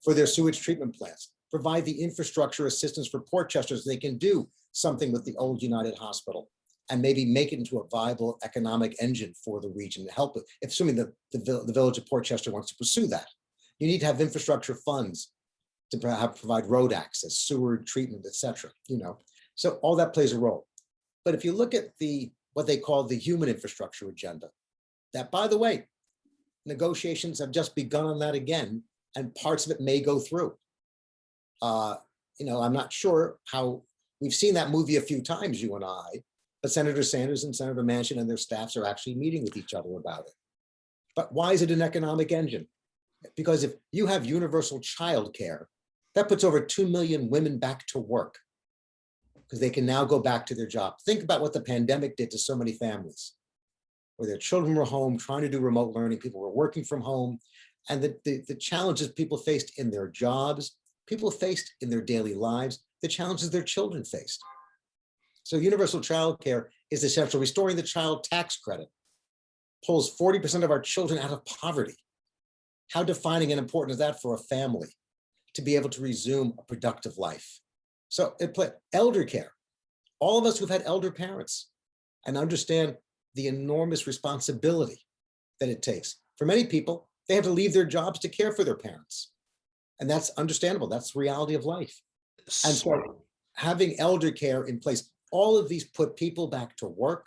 for their sewage treatment plants, provide the infrastructure assistance for Portchester so they can do something with the old United Hospital, and maybe make it into a viable economic engine for the region to help it. If assuming the village of Portchester wants to pursue that, you need to have infrastructure funds to provide road access, sewer treatment, etc. So all that plays a role. But if you look at what they call the human infrastructure agenda, that, by the way, negotiations have just begun on that again, and parts of it may go through. I'm not sure how. We've seen that movie a few times, you and I, but Senator Sanders and Senator Manchin and their staffs are actually meeting with each other about it. But why is it an economic engine? Because if you have universal child care, that puts over 2 million women back to work because they can now go back to their job. Think about what the pandemic did to so many families, where their children were home trying to do remote learning, people were working from home, and the challenges people faced in their jobs, people faced in their daily lives, the challenges their children faced. So universal child care is essential. Restoring the child tax credit pulls 40% of our children out of poverty. How defining and important is that for a family to be able to resume a productive life? So elder care. All of us who've had elder parents and understand the enormous responsibility that it takes. For many people, they have to leave their jobs to care for their parents. And that's understandable. That's the reality of life. And so having elder care in place, all of these put people back to work,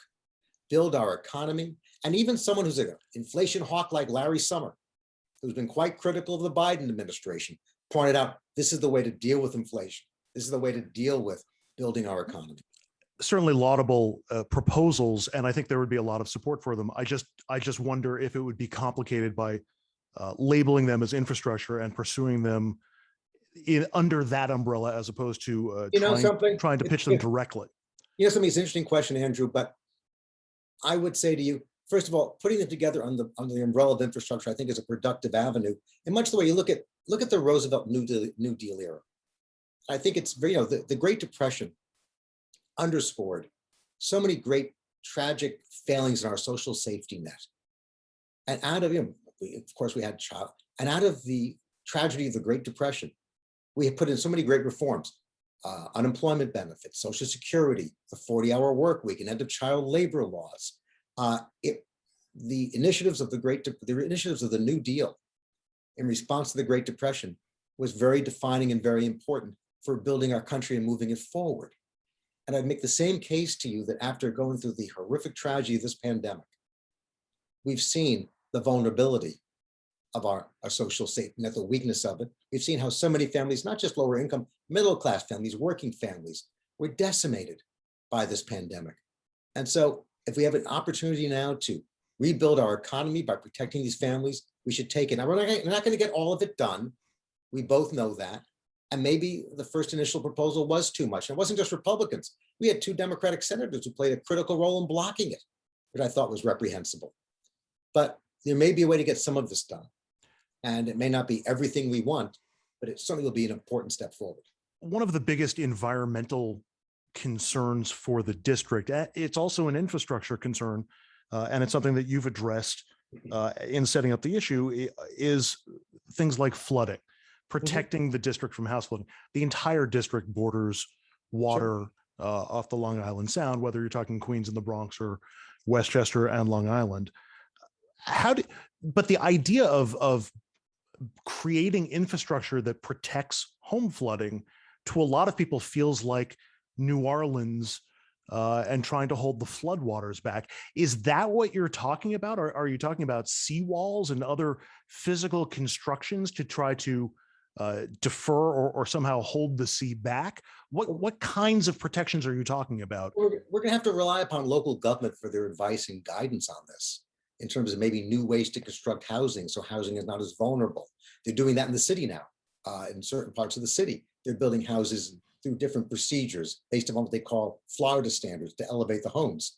build our economy, and even someone who's an inflation hawk like Larry Summer, who's been quite critical of the Biden administration, pointed out this is the way to deal with inflation. This is the way to deal with building our economy. Certainly laudable proposals, and I think there would be a lot of support for them. I just wonder if it would be complicated by labeling them as infrastructure and pursuing them under that umbrella, as opposed to trying to pitch them directly. Something, it's an interesting question, Andrew, but I would say to you, first of all, putting them together under the umbrella of infrastructure, I think, is a productive avenue. And much the way you look at the Roosevelt New Deal era. I think it's very, the Great Depression underscored so many great tragic failings in our social safety net. And out of, of course, we had child, and out of the tragedy of the Great Depression, we have put in so many great reforms, unemployment benefits, Social Security, the 40-hour work week, and end of child labor laws. The initiatives of the New Deal in response to the Great Depression was very defining and very important for building our country and moving it forward. And I'd make the same case to you that after going through the horrific tragedy of this pandemic, we've seen the vulnerability of our social safety net, the weakness of it. We've seen how so many families, not just lower income, middle class families, working families, were decimated by this pandemic. And so if we have an opportunity now to rebuild our economy by protecting these families, we should take it. Now, we're not going to get all of it done. We both know that. And maybe the first initial proposal was too much. And it wasn't just Republicans. We had 2 Democratic senators who played a critical role in blocking it, which I thought was reprehensible. But there may be a way to get some of this done. And it may not be everything we want, but it certainly will be an important step forward. One of the biggest environmental concerns for the district, it's also an infrastructure concern, and it's something that you've addressed in setting up the issue, is things like flooding, protecting the district from house flooding. The entire district borders water off the Long Island Sound, whether you're talking Queens and the Bronx or Westchester and Long Island. But the idea of creating infrastructure that protects home flooding, to a lot of people, feels like New Orleans and trying to hold the floodwaters back. Is that what you're talking about? Or are you talking about seawalls and other physical constructions to try to defer or somehow hold the sea back? What kinds of protections are you talking about? We're going to have to rely upon local government for their advice and guidance on this, in terms of maybe new ways to construct housing so housing is not as vulnerable. They're doing that in the city now. In certain parts of the city, they're building houses through different procedures based on what they call Florida standards to elevate the homes.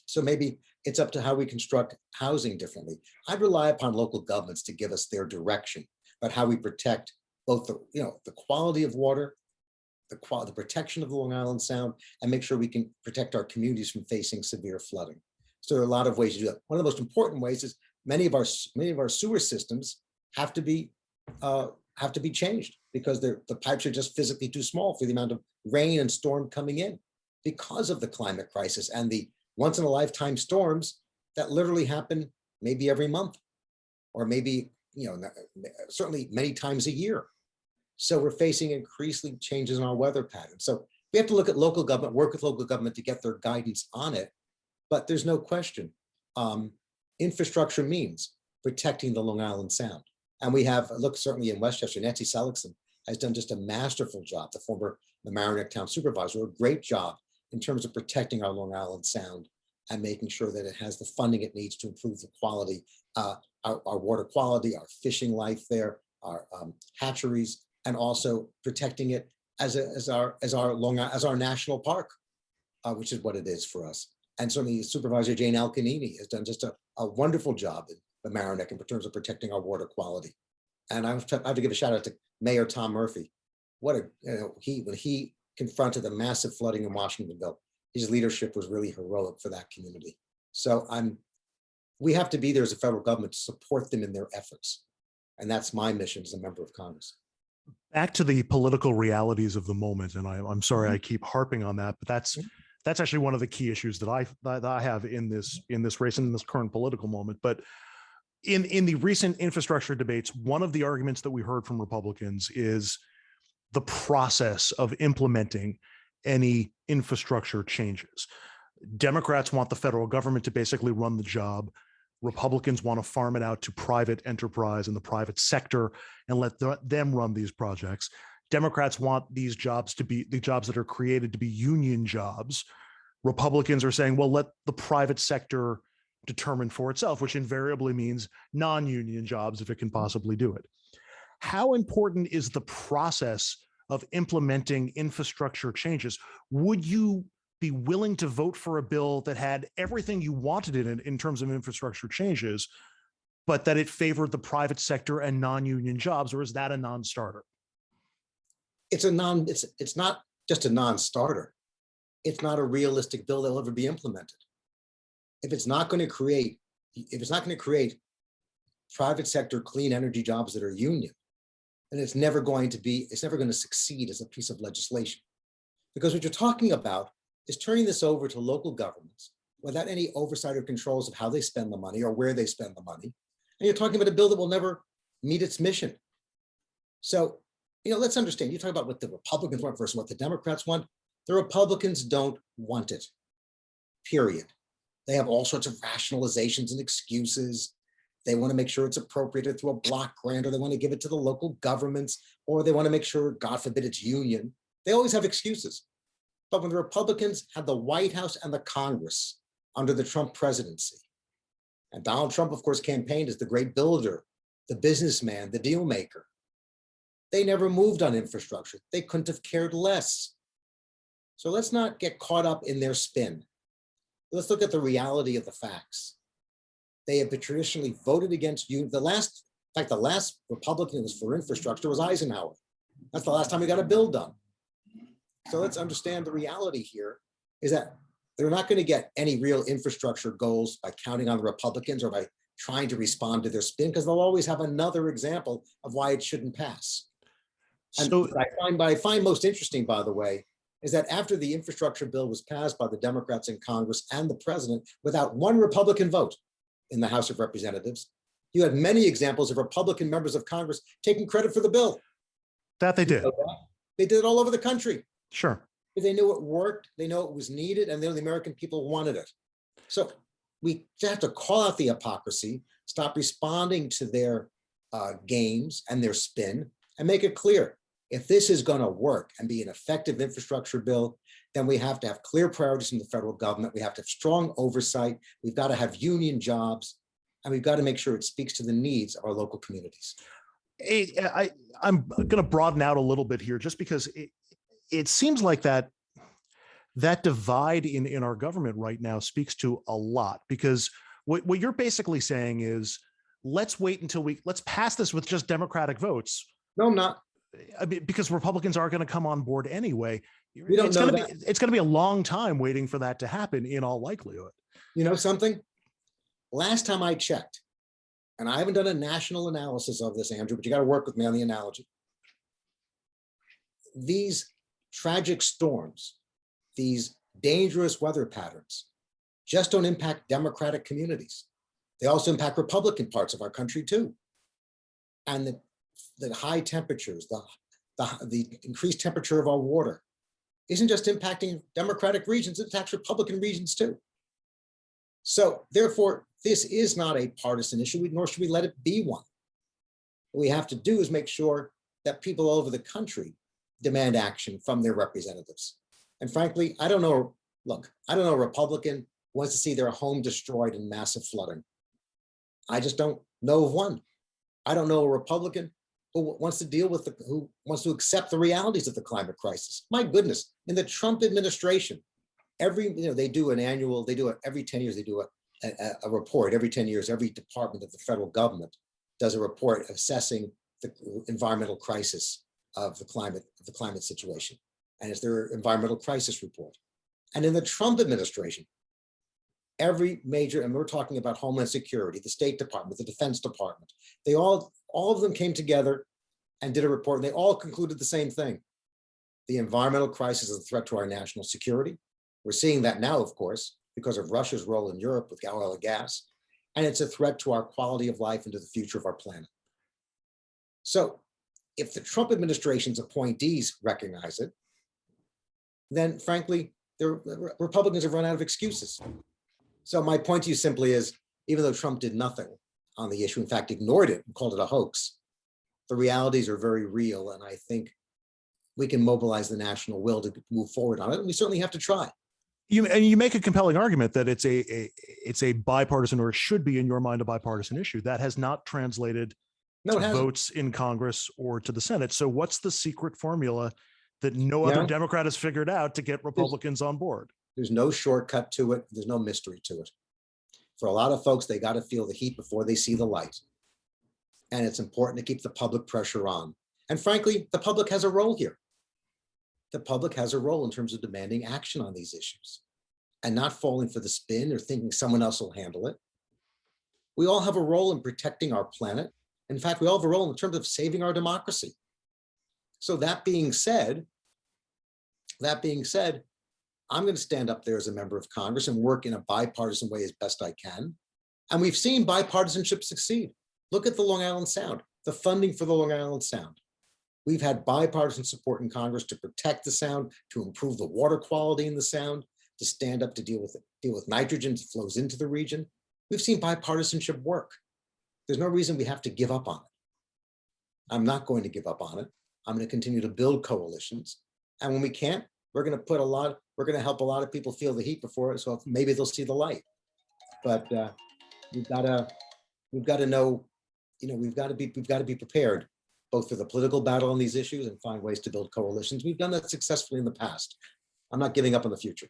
So maybe it's up to how we construct housing differently. I'd rely upon local governments to give us their direction about how we protect both the quality of water, the protection of the Long Island Sound, and make sure we can protect our communities from facing severe flooding. So there are a lot of ways to do that. One of the most important ways is many of our sewer systems have to be changed because the pipes are just physically too small for the amount of rain and storm coming in. because of the climate crisis and the once in a lifetime storms that literally happen maybe every month, or maybe, certainly many times a year. So we're facing increasing changes in our weather patterns. So we have to look at local government, work with local government to get their guidance on it. But there's no question, infrastructure means protecting the Long Island Sound. And we have, look, certainly in Westchester, Nancy Seligson has done just a masterful job, the former Mamaroneck Town Supervisor, a great job in terms of protecting our Long Island Sound and making sure that it has the funding it needs to improve the quality, our water quality, our fishing life there, our hatcheries, and also protecting it as our national park, which is what it is for us. And certainly Supervisor Jane Alcanini has done just a wonderful job in Mamaroneck in terms of protecting our water quality. And I have to give a shout out to Mayor Tom Murphy. When he confronted the massive flooding in Washingtonville, his leadership was really heroic for that community. So we have to be there as a federal government to support them in their efforts. And that's my mission as a member of Congress. Back to the political realities of the moment, and I'm sorry I keep harping on that, but that's actually one of the key issues that I have in this race and in this current political moment. But in the recent infrastructure debates, one of the arguments that we heard from Republicans is the process of implementing any infrastructure changes. Democrats want the federal government to basically run the job. Republicans want to farm it out to private enterprise and the private sector and let them run these projects. Democrats want these jobs to be the jobs that are created to be union jobs. Republicans are saying, well, let the private sector determine for itself, which invariably means non-union jobs if it can possibly do it. How important is the process of implementing infrastructure changes? Would you be willing to vote for a bill that had everything you wanted in terms of infrastructure changes, but that it favored the private sector and non-union jobs, or is that a non-starter? It's not just a non-starter. It's not a realistic bill that will ever be implemented. If it's not going to create private sector clean energy jobs that are union, then it's never going to succeed as a piece of legislation. Because what you're talking about is turning this over to local governments without any oversight or controls of how they spend the money or where they spend the money. And you're talking about a bill that will never meet its mission. So, let's understand, you talk about what the Republicans want versus what the Democrats want. The Republicans don't want it, period. They have all sorts of rationalizations and excuses. They want to make sure it's appropriated through a block grant, or they want to give it to the local governments, or they want to make sure, God forbid, it's union. They always have excuses. But when the Republicans had the White House and the Congress under the Trump presidency, and Donald Trump, of course, campaigned as the great builder, the businessman, the deal maker, they never moved on infrastructure. They couldn't have cared less. So let's not get caught up in their spin. Let's look at the reality of the facts. They have traditionally voted against you. The last Republican was for infrastructure was Eisenhower. That's the last time we got a bill done. So let's understand the reality here is that they're not going to get any real infrastructure goals by counting on the Republicans or by trying to respond to their spin, because they'll always have another example of why it shouldn't pass. And So what I find most interesting, by the way, is that after the infrastructure bill was passed by the Democrats in Congress and the president without one Republican vote in the House of Representatives, you had many examples of Republican members of Congress taking credit for the bill. that they did. They did it all over the country. Sure. They knew it worked, they know it was needed, and they know the American people wanted it. So we have to call out the hypocrisy, stop responding to their games and their spin, and make it clear. If this is going to work and be an effective infrastructure bill, then we have to have clear priorities from the federal government. We have to have strong oversight. We've got to have union jobs, and we've got to make sure it speaks to the needs of our local communities. I'm going to broaden out a little bit here, just because it seems like that divide in our government right now speaks to a lot, because what you're basically saying is, let's wait until let's pass this with just Democratic votes. No, I'm not. I mean, because Republicans are going to come on board anyway. We don't know that. It's going to be a long time waiting for that to happen in all likelihood. You know something? Last time I checked, and I haven't done a national analysis of this, Andrew, but you got to work with me on the analogy. These tragic storms, these dangerous weather patterns just don't impact Democratic communities. They also impact Republican parts of our country too. And the high temperatures, the increased temperature of our water isn't just impacting Democratic regions, it impacts Republican regions too. So therefore, this is not a partisan issue, nor should we let it be one. What we have to do is make sure that people all over the country demand action from their representatives. And frankly, I don't know a Republican who wants to see their home destroyed in massive flooding. I just don't know of one. I don't know a Republican who wants to deal with who wants to accept the realities of the climate crisis. My goodness, in the Trump administration, every 10 years, they do a report every 10 years. Every department of the federal government does a report assessing the environmental crisis of the climate situation. And it's their environmental crisis report. And in the Trump administration, every major, and we're talking about Homeland Security, the State Department, the Defense Department, all of them came together and did a report, and they all concluded the same thing. The environmental crisis is a threat to our national security. We're seeing that now, of course, because of Russia's role in Europe with oil and gas, and it's a threat to our quality of life and to the future of our planet. So if the Trump administration's appointees recognize it, then frankly, the Republicans have run out of excuses. So my point to you simply is, even though Trump did nothing on the issue, in fact, ignored it and called it a hoax, the realities are very real. And I think we can mobilize the national will to move forward on it. And we certainly have to try. You make a compelling argument that it's a bipartisan, or it should be in your mind, a bipartisan issue that has not translated to votes in Congress or to the Senate. So what's the secret formula that no other Democrat has figured out to get Republicans on board? There's no shortcut to it. There's no mystery to it. For a lot of folks, they got to feel the heat before they see the light. And it's important to keep the public pressure on. And frankly, the public has a role here. The public has a role in terms of demanding action on these issues and not falling for the spin or thinking someone else will handle it. We all have a role in protecting our planet. In fact, we all have a role in terms of saving our democracy. So that being said, I'm going to stand up there as a member of Congress and work in a bipartisan way as best I can. And we've seen bipartisanship succeed. Look at the Long Island Sound, the funding for the Long Island Sound. We've had bipartisan support in Congress to protect the Sound, to improve the water quality in the Sound, to stand up to deal with nitrogen that flows into the region. We've seen bipartisanship work. There's no reason we have to give up on it. I'm not going to give up on it. I'm going to continue to build coalitions. And when we can't, we're going to help a lot of people feel the heat before it, so maybe they'll see the light. But we've got to know, we've got to be prepared both for the political battle on these issues and find ways to build coalitions. We've done that successfully in the past. I'm not giving up on the future.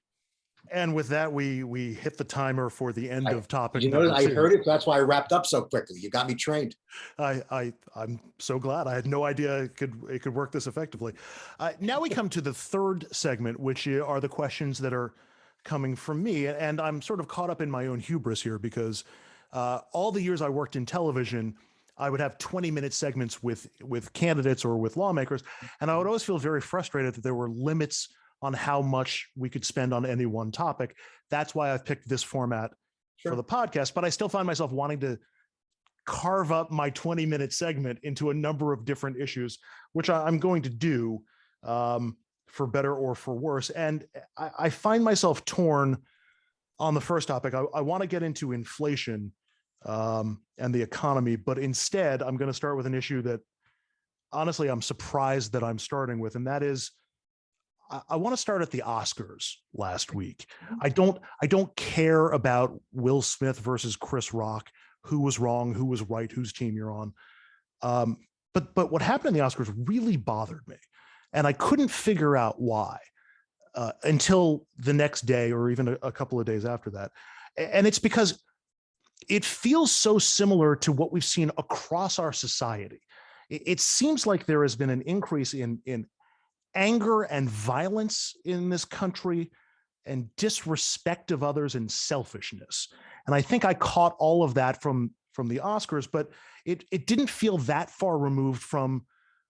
And with that, we hit the timer for the end of topic. You know, I heard it. That's why I wrapped up so quickly. You got me trained. I'm so glad. I had no idea it could work this effectively. Now we come to the third segment, which are the questions that are coming from me. And I'm sort of caught up in my own hubris here because all the years I worked in television, I would have 20-minute segments with candidates or with lawmakers. And I would always feel very frustrated that there were limits on how much we could spend on any one topic. That's why I've picked this format for the podcast, but I still find myself wanting to carve up my 20-minute segment into a number of different issues, which I'm going to do for better or for worse. And I find myself torn on the first topic. I want to get into inflation and the economy, but instead I'm going to start with an issue that honestly, I'm surprised that I'm starting with, and that is, I want to start at the Oscars last week. I don't care about Will Smith versus Chris Rock, who was wrong, who was right, whose team you're on. But what happened in the Oscars really bothered me. And I couldn't figure out why until the next day or even a couple of days after that. And it's because it feels so similar to what we've seen across our society. It seems like there has been an increase in anger and violence in this country and disrespect of others and selfishness. And I think I caught all of that from the Oscars, but it didn't feel that far removed from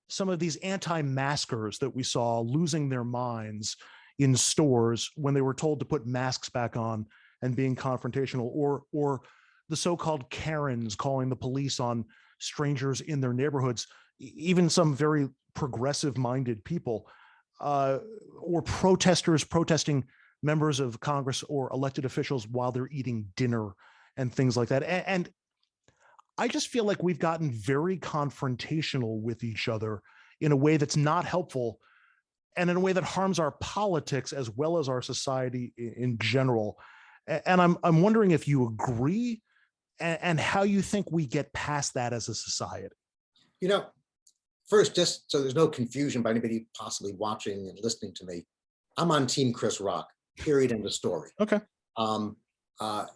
some of these anti-maskers that we saw losing their minds in stores when they were told to put masks back on and being confrontational, or the so-called Karens calling the police on strangers in their neighborhoods, even some very progressive-minded people, or protesters protesting members of Congress or elected officials while they're eating dinner and things like that. And I just feel like we've gotten very confrontational with each other in a way that's not helpful, and in a way that harms our politics as well as our society in general. And I'm wondering if you agree, and how you think we get past that as a society. You know, first, just so there's no confusion by anybody possibly watching and listening to me, I'm on Team Chris Rock, period, end of story. Okay.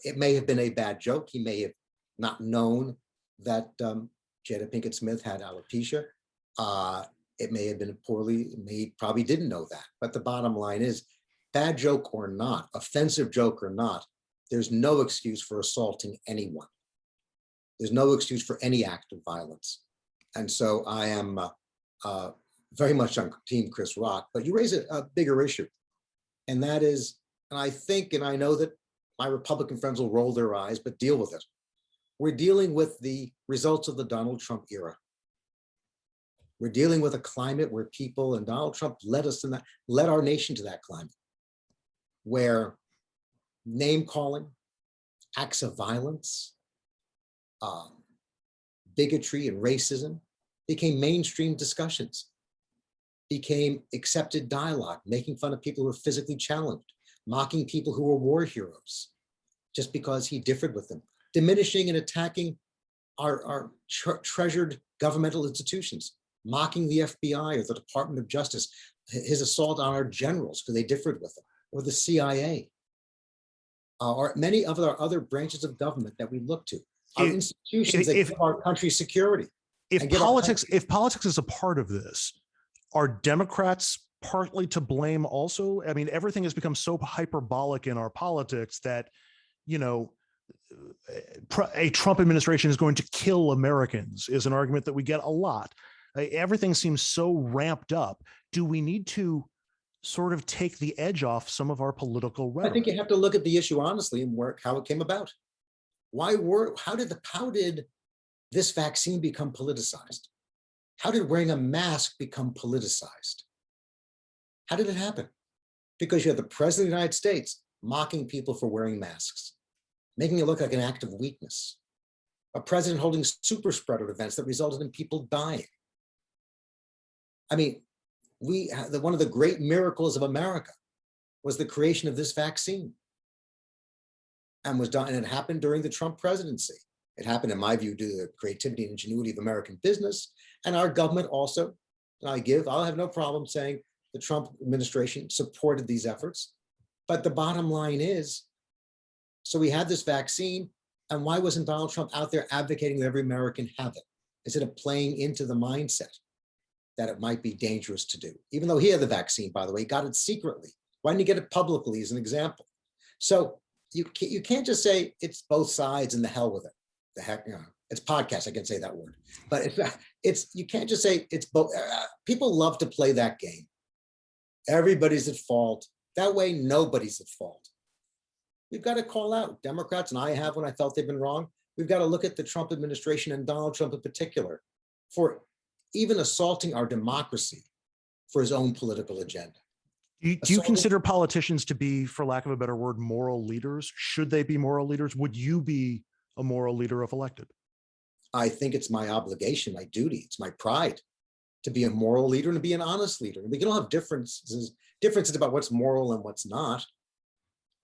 It may have been a bad joke. He may have not known that Jada Pinkett Smith had alopecia. It may have been poorly, he probably didn't know that. But the bottom line is, bad joke or not, offensive joke or not, there's no excuse for assaulting anyone. There's no excuse for any act of violence. And so I am very much on Team Chris Rock, but you raise a bigger issue. And that is, and I think, and I know that my Republican friends will roll their eyes, but deal with it. We're dealing with the results of the Donald Trump era. We're dealing with a climate where people, and Donald Trump led us in that, led our nation to that climate, where name calling, acts of violence, bigotry and racism became mainstream discussions, became accepted dialogue, making fun of people who were physically challenged, mocking people who were war heroes just because he differed with them, diminishing and attacking our treasured governmental institutions, mocking the FBI or the Department of Justice, his assault on our generals because they differed with him, or the CIA, or many of our other branches of government that we look to, our institutions that give our country security. If politics is a part of this, are Democrats partly to blame also? I mean, everything has become so hyperbolic in our politics that, you know, a Trump administration is going to kill Americans is an argument that we get a lot. Everything seems so ramped up. Do we need to sort of take the edge off some of our political rhetoric? I think you have to look at the issue honestly and work how it came about. How did this vaccine become politicized? How did wearing a mask become politicized? How did it happen? Because you had the president of the United States mocking people for wearing masks, making it look like an act of weakness. A president holding super spreader events that resulted in people dying. I mean, one of the great miracles of America was the creation of this vaccine, and was done, and it happened during the Trump presidency. It happened, in my view, due to the creativity and ingenuity of American business, and our government also. And I'll have no problem saying the Trump administration supported these efforts. But the bottom line is, so we had this vaccine, and why wasn't Donald Trump out there advocating that every American have it, instead of playing into the mindset that it might be dangerous to do? Even though he had the vaccine, by the way, he got it secretly. Why didn't he get it publicly as an example? So you can't just say it's both sides and the hell with it. The heck, you know, it's podcast, I can say that word. But you can't just say it's both. People love to play that game. Everybody's at fault. That way, nobody's at fault. We've got to call out Democrats, and I have when I felt they've been wrong. We've got to look at the Trump administration and Donald Trump in particular for even assaulting our democracy for his own political agenda. Do you consider politicians to be, for lack of a better word, moral leaders? Should they be moral leaders? Would you be a moral leader if elected? I think it's my obligation, my duty, it's my pride to be a moral leader and to be an honest leader. We can all have differences about what's moral and what's not,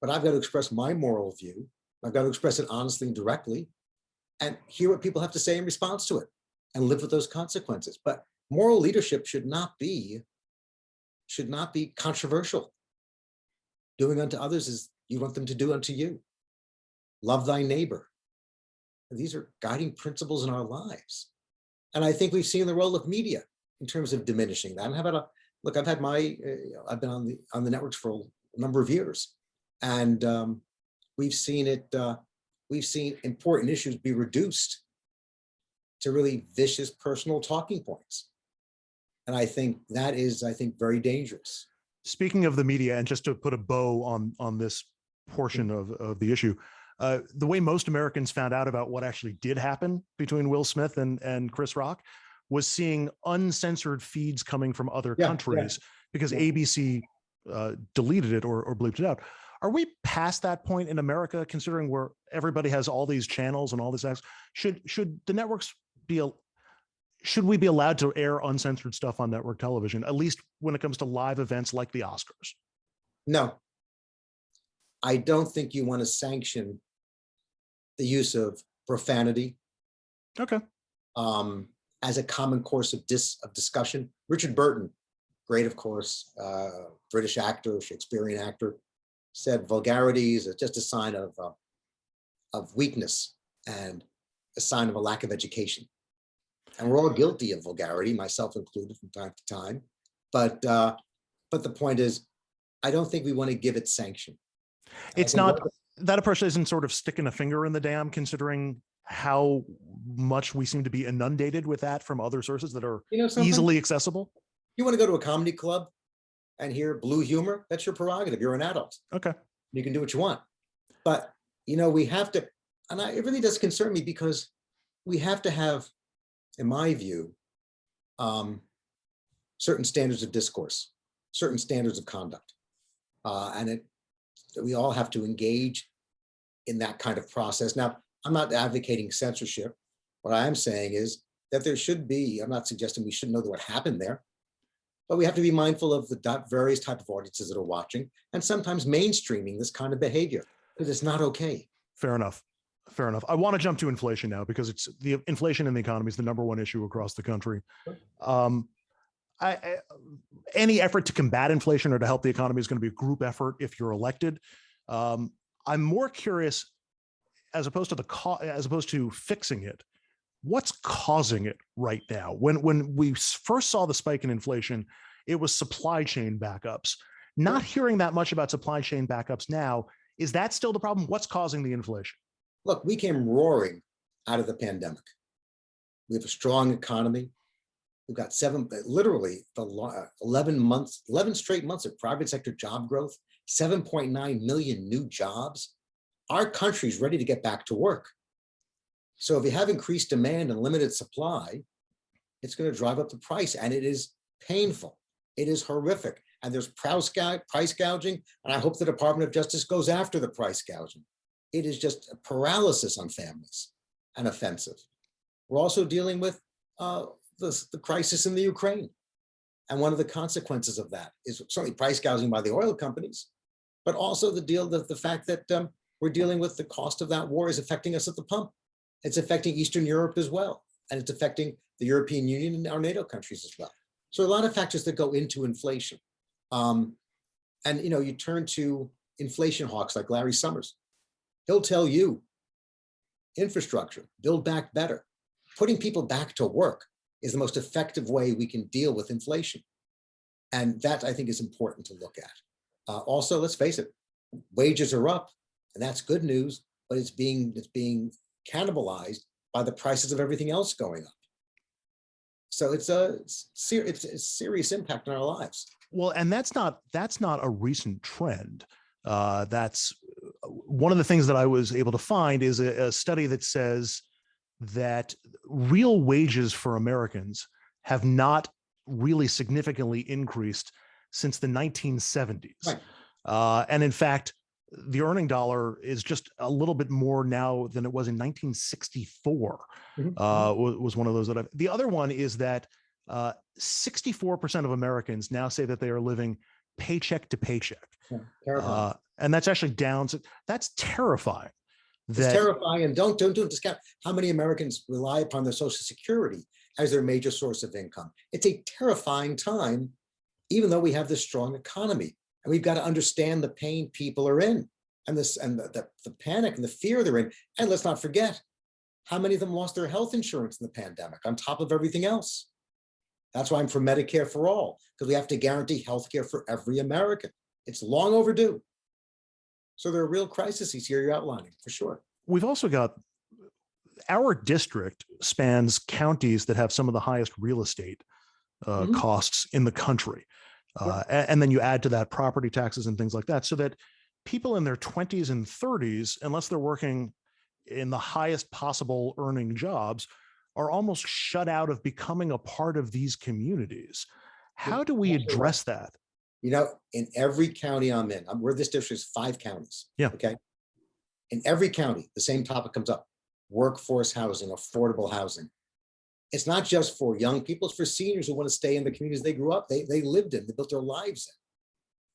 but I've got to express my moral view. I've got to express it honestly and directly and hear what people have to say in response to it and live with those consequences. But moral leadership should not be controversial. Doing unto others as you want them to do unto you. Love thy neighbor. These are guiding principles in our lives. And I think we've seen the role of media in terms of diminishing that. And I've been on the networks for a number of years, and we've seen important issues be reduced to really vicious personal talking points. And I think that is, very dangerous. Speaking of the media, and just to put a bow on this portion of the issue, the way most Americans found out about what actually did happen between Will Smith and Chris Rock was seeing uncensored feeds coming from other countries because ABC deleted it or bleeped it out. Are we past that point in America, considering where everybody has all these channels and all this? Should the networks should we be allowed to air uncensored stuff on network television, at least when it comes to live events like the Oscars? No, I don't think you want to sanction the use of profanity. Okay. As a common course of discussion. Richard Burton, great, of course, British actor, Shakespearean actor, said vulgarity is just a sign of weakness and a sign of a lack of education. And we're all guilty of vulgarity, myself included from time to time. But the point is, I don't think we want to give it sanction. It's not that approach isn't sort of sticking a finger in the dam, considering how much we seem to be inundated with that from other sources that are easily accessible. You want to go to a comedy club and hear blue humor? That's your prerogative. You're an adult. Okay. You can do what you want. But, we have to, and it really does concern me because we have to have, in my view, certain standards of discourse, certain standards of conduct. And we all have to engage in that kind of process. Now, I'm not advocating censorship. What I am saying is that there should be, I'm not suggesting we should know what happened there, but we have to be mindful of the various type of audiences that are watching and sometimes mainstreaming this kind of behavior because it's not okay. Fair enough. Fair enough. I want to jump to inflation now because it's the inflation in the economy is the number one issue across the country. Any effort to combat inflation or to help the economy is going to be a group effort if you're elected. I'm more curious, as opposed to fixing it, what's causing it right now? When we first saw the spike in inflation, it was supply chain backups. Not hearing that much about supply chain backups now. Is that still the problem? What's causing the inflation? Look, we came roaring out of the pandemic. We have a strong economy. We've got 11 straight months of private sector job growth, 7.9 million new jobs. Our country's ready to get back to work. So if you have increased demand and limited supply, it's going to drive up the price, and it is painful. It is horrific. And there's price gouging, and I hope the Department of Justice goes after the price gouging. It is just a paralysis on families and offensive. We're also dealing with the crisis in the Ukraine. And one of the consequences of that is certainly price gouging by the oil companies, but also the fact that we're dealing with the cost of that war is affecting us at the pump. It's affecting Eastern Europe as well. And it's affecting the European Union and our NATO countries as well. So a lot of factors that go into inflation. And you turn to inflation hawks like Larry Summers. He'll tell you infrastructure, build back better. Putting people back to work is the most effective way we can deal with inflation. And that, I think, is important to look at. Also, let's face it, wages are up, and that's good news, but it's being cannibalized by the prices of everything else going up. So it's a serious impact on our lives. Well, and that's not a recent trend. That's one of the things that I was able to find is a study that says that real wages for Americans have not really significantly increased since the 1970s. Right. And in fact, the earning dollar is just a little bit more now than it was in 1964. Was one of those that the other one is that 64% of Americans now say that they are living paycheck to paycheck. And that's actually down. So that's terrifying. It's terrifying. And don't discount how many Americans rely upon their Social Security as their major source of income. It's a terrifying time, even though we have this strong economy. And we've got to understand the pain people are in and the panic and the fear they're in. And let's not forget how many of them lost their health insurance in the pandemic on top of everything else. That's why I'm for Medicare for all, because we have to guarantee health care for every American. It's long overdue. So there are real crises here you're outlining, for sure. We've also got our district spans counties that have some of the highest real estate costs in the country. And then you add to that property taxes and things like that, so that people in their 20s and 30s, unless they're working in the highest possible earning jobs, are almost shut out of becoming a part of these communities. How do we address that? You know, in every county I'm in, where this district is 5 counties. Yeah. Okay. In every county, the same topic comes up: workforce housing, affordable housing. It's not just for young people, it's for seniors who want to stay in the communities they grew up, they lived in, they built their lives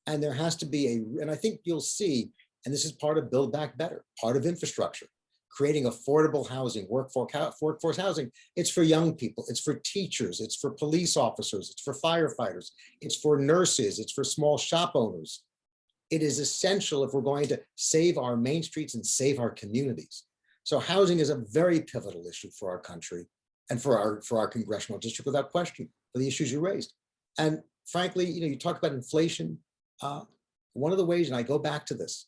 in. And there has to be and I think you'll see, and this is part of Build Back Better, part of infrastructure, creating affordable housing, workforce housing. It's for young people, it's for teachers, it's for police officers, it's for firefighters, it's for nurses, it's for small shop owners. It is essential if we're going to save our main streets and save our communities. So housing is a very pivotal issue for our country and for our congressional district, without question, for the issues you raised. And frankly, you know, you talk about inflation. One of the ways, and I go back to this,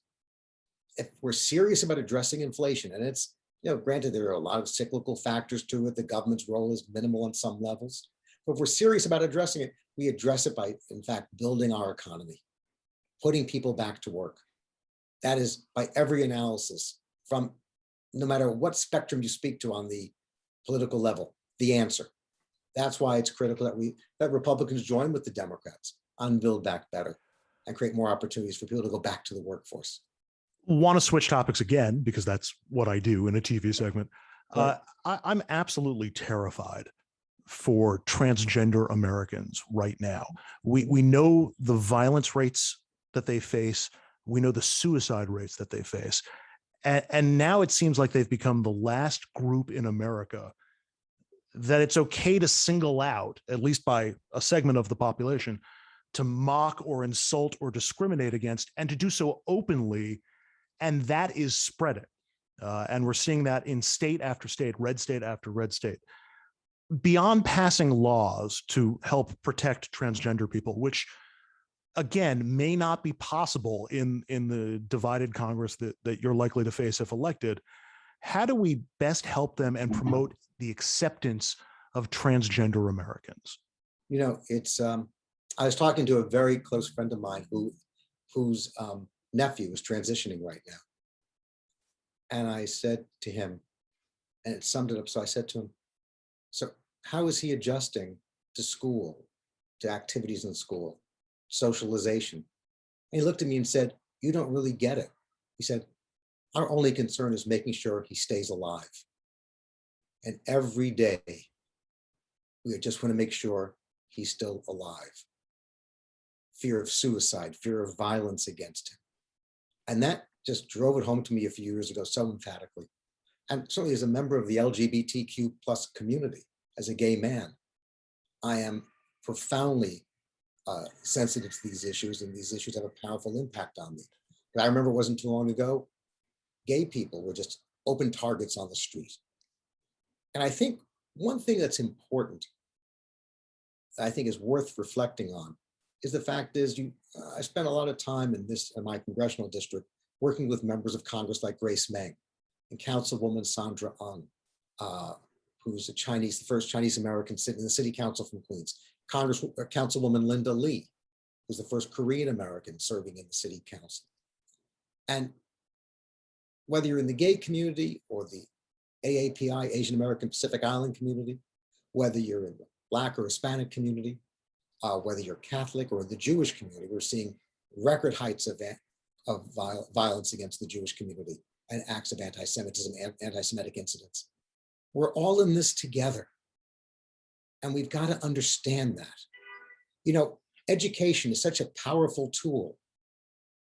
if we're serious about addressing inflation, and it's, you know, granted, there are a lot of cyclical factors to it, the government's role is minimal on some levels, but if we're serious about addressing it, we address it by, in fact, building our economy, putting people back to work. That is, by every analysis, from no matter what spectrum you speak to on the political level, the answer. That's why it's critical that Republicans join with the Democrats on Build Back Better and create more opportunities for people to go back to the workforce. Want to switch topics again, because that's what I do in a TV segment. Right. I'm absolutely terrified for transgender Americans right now. We know the violence rates that they face. We know the suicide rates that they face. And now it seems like they've become the last group in America that it's okay to single out, at least by a segment of the population, to mock or insult or discriminate against, and to do so openly. And that is spreading. And we're seeing that in state after state, red state after red state. Beyond passing laws to help protect transgender people, which again may not be possible in the divided Congress that you're likely to face if elected, how do we best help them and promote the acceptance of transgender Americans? You know, it's I was talking to a very close friend of mine whose nephew is transitioning right now. And I said to him, and it summed it up. So I said to him, so how is he adjusting to school, to activities in school, socialization? And he looked at me and said, you don't really get it. He said, our only concern is making sure he stays alive. And every day, we just want to make sure he's still alive. Fear of suicide, fear of violence against him. And that just drove it home to me a few years ago so emphatically. And certainly as a member of the LGBTQ plus community, as a gay man, I am profoundly sensitive to these issues, and these issues have a powerful impact on me. But I remember it wasn't too long ago, gay people were just open targets on the street. And I think one thing that's important, that I think is worth reflecting on, is the fact is I spent a lot of time in my congressional district working with members of Congress like Grace Meng and Councilwoman Sandra Ng, who's the first Chinese American sitting in the city council from Queens, Councilwoman Linda Lee, who's the first Korean American serving in the city council. And whether you're in the gay community or the AAPI, Asian American Pacific Island community, whether you're in the Black or Hispanic community, whether you're Catholic or the Jewish community, we're seeing record heights of violence against the Jewish community and acts of anti-Semitism, anti-Semitic incidents. We're all in this together. And we've got to understand that. You know, education is such a powerful tool,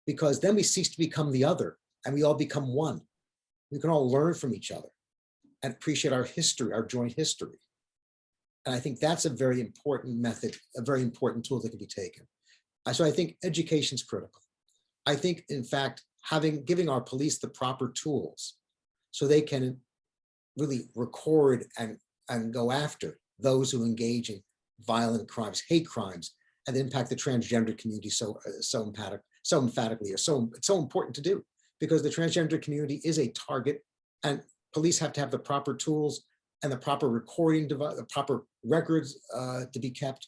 because then we cease to become the other and we all become one. We can all learn from each other and appreciate our history, our joint history. And I think that's a very important method, a very important tool that can be taken. So I think education is critical. I think, in fact, giving our police the proper tools so they can really record and go after those who engage in violent crimes, hate crimes, and impact the transgender community so emphatically. It's so important to do, because the transgender community is a target, and police have to have the proper tools and the proper recording device, the proper records to be kept.